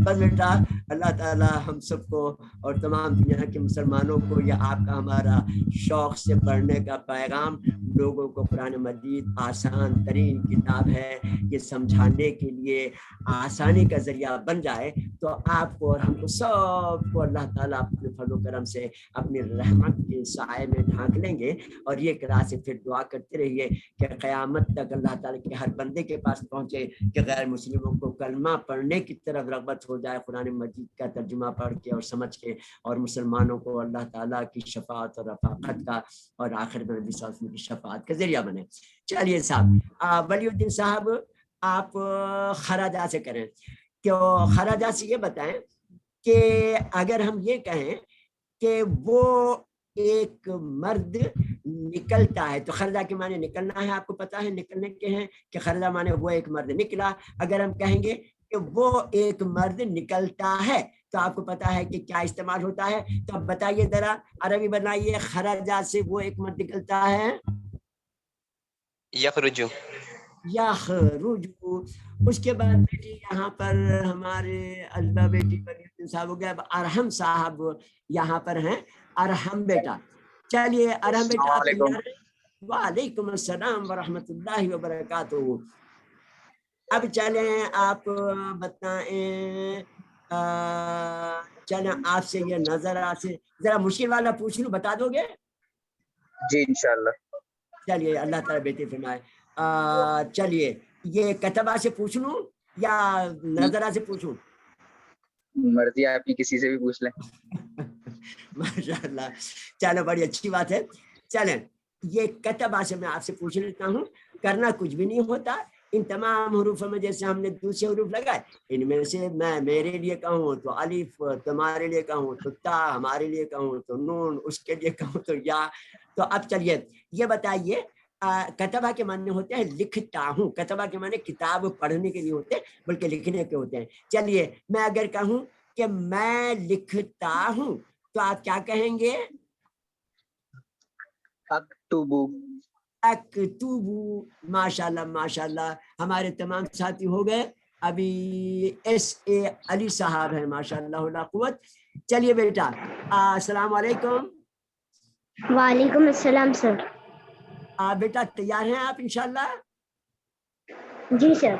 بس بیٹا اللہ تعالیٰ ہم سب کو اور تمام دنیا کے مسلمانوں کو یہ آپ کا ہمارا شوق سے پڑھنے کا پیغام لوگوں کو قرآن مجید آسان ترین کتاب ہے، یہ سمجھانے کے لیے آسانی کا ذریعہ بن جائے. تو آپ کو اور ہم کو سب کو اللہ تعالیٰ اپنے فضل و کرم سے اپنی رحمت کے سائے میں ڈھانک لیں گے. اور یہ کلاس پھر دعا کرتے رہیے کہ قیامت تک اللہ تعالیٰ کے ہر بندے کے پاس پہنچے کہ غیر مسلموں کو کلمہ پڑھنے کی طرف رغبت ہو جائے، قرآن مجید کا ترجمہ پڑھ کے اور سمجھ کے، اور مسلمانوں کو اللہ تعالیٰ کی شفاعت اور رفاقت کا اور آخر میں نبی صلی اللہ علیہ وسلم کی شفاعت کا ذریعہ بنے. چلیے صاحب ولی الدین صاحب آپ خراجہ سے کریں. تو خراجہ سے یہ بتائیں کہ اگر ہم یہ کہیں کہ وہ ایک مرد نکلتا ہے تو خرجہ کے معنی نکلنا ہے، آپ کو پتا ہے نکلنے کے ہیں کہ خرجہ معنی وہ ایک مرد نکلا. اگر ہم کہیں گے کہ وہ ایک مرد نکلتا ہے تو آپ کو پتا ہے کہ کیا استعمال ہوتا ہے. تو اب بتائیے ذرا عربی بنائیے خرجہ سے وہ ایک مرد نکلتا ہے. یخرجو. یخرجو. اس کے بعد بیٹی یہاں پر ہمارے البا بیٹی پر صاحب ہو گیا. اب ارحم صاحب یہاں پر ہیں. ارحم بیٹا چلیے ارحم بیٹا آپ تیار ہیں؟ وعلیکم السلام ورحمۃ اللہ وبرکاتہ. اب چلیں آپ بتائیں، چلیں آپ سے یہ نظر سے ذرا مشکل والا پوچھ لوں، بتا دو گے؟ جی انشاءاللہ. چلیے اللہ تعالیٰ بیٹی فرمائے. چلیے یہ کتبہ سے پوچھ لوں یا نظرہ سے پوچھوں؟ مرضی آپ کی، کسی سے بھی پوچھ لیں. ماشاء اللہ چلو بڑی اچھی بات ہے. چلیں یہ کتبہ سے میں آپ سے پوچھ لیتا ہوں. کرنا کچھ بھی نہیں ہوتا، ان تمام حروف میں جیسے ہم نے دوسرے حروف لگائے ان میں سے میں میرے لیے کہوں تو الف، تمہارے لیے کہوں تو تا، ہمارے لیے کہوں تو نون، اس کے لیے کہوں تو یا. تو اب چلیے یہ بتائیے کتبہ کے معنی ہوتے ہیں لکھتا ہوں. کتبہ کے معنی کتاب پڑھنے کے لیے ہوتے ہیں بلکہ لکھنے کے ہوتے ہیں. چلیے میں اگر کہوں کہ میں لکھتا ہوں تو آپ کیا کہیں گے؟ اکتبو. اکتبو. ماشاءاللہ ماشاءاللہ ہمارے تمام ساتھی ہو گئے. ابھی SA علی صاحب ہیں ماشاءاللہ لا قوت. چلیے بیٹا السلام علیکم. وعلیکم السلام سر. بیٹا تیار ہیں آپ انشاءاللہ؟ جی سر.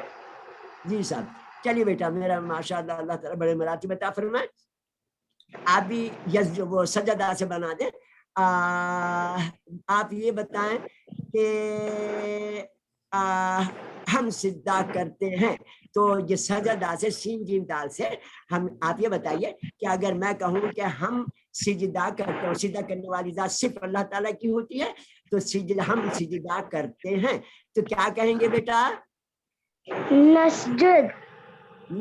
جی صاحب. چلیے بیٹا میرا ماشاءاللہ اللہ تعالیٰ بڑے مراتب عطا فرمائے. آپ بھی وہ سجدہ سے بنا دیں. آپ یہ بتائیں کہ ہم سجدہ کرتے ہیں تو یہ سجدہ سے سین جیم دال سے ہم آپ یہ بتائیے کہ اگر میں کہوں کہ ہم سجدہ کرتے ہیں، سجدہ کرنے والی ذات صرف اللہ تعالیٰ کی ہوتی ہے، تو ہم سجدہ کرتے ہیں تو کیا کہیں گے بیٹا؟ نسجد.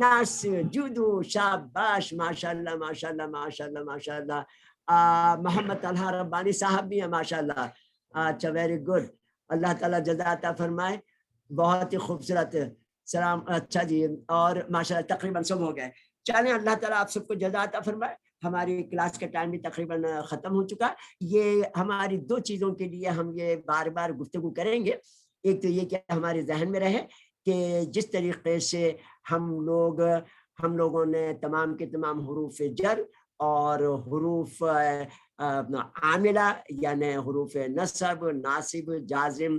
نسجد. شاباش ماشاءاللہ ماشاءاللہ ماشاءاللہ ماشاءاللہ. محمد طلحہ ربانی صاحب بھی ہیں ماشاءاللہ. اچھا ویری گڈ. اللہ تعالیٰ جزا عطا فرمائے. بہت ہی خوبصورت. سلام. اچھا جی. اور ماشاءاللہ تقریباً سب ہو گئے. چلیں اللہ تعالیٰ آپ سب کو جزا عطا فرمائے. ہماری کلاس کا ٹائم بھی تقریباً ختم ہو چکا. یہ ہماری دو چیزوں کے لیے ہم یہ بار بار گفتگو کریں گے. ایک تو یہ کہ ہمارے ذہن میں رہے کہ جس طریقے سے ہم لوگوں نے تمام کے تمام حروف جر اور حروف عاملہ یعنی حروف نصب ناصب جازم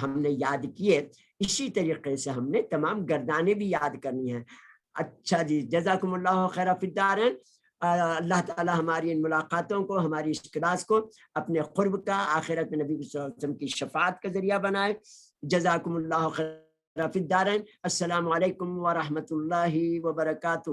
ہم نے یاد کیے، اسی طریقے سے ہم نے تمام گردانیں بھی یاد کرنی ہیں. اچھا جی جزاکم اللہ خیر فی الدارین. اللہ تعالی ہماری ان ملاقاتوں کو، ہماری اس کلاس کو اپنے قرب کا، آخرت میں نبی صلی اللہ علیہ وسلم کی شفاعت کا ذریعہ بنائے. جزاکم اللہ خیر فی الدارین. السلام علیکم ورحمۃ اللہ وبرکاتہ.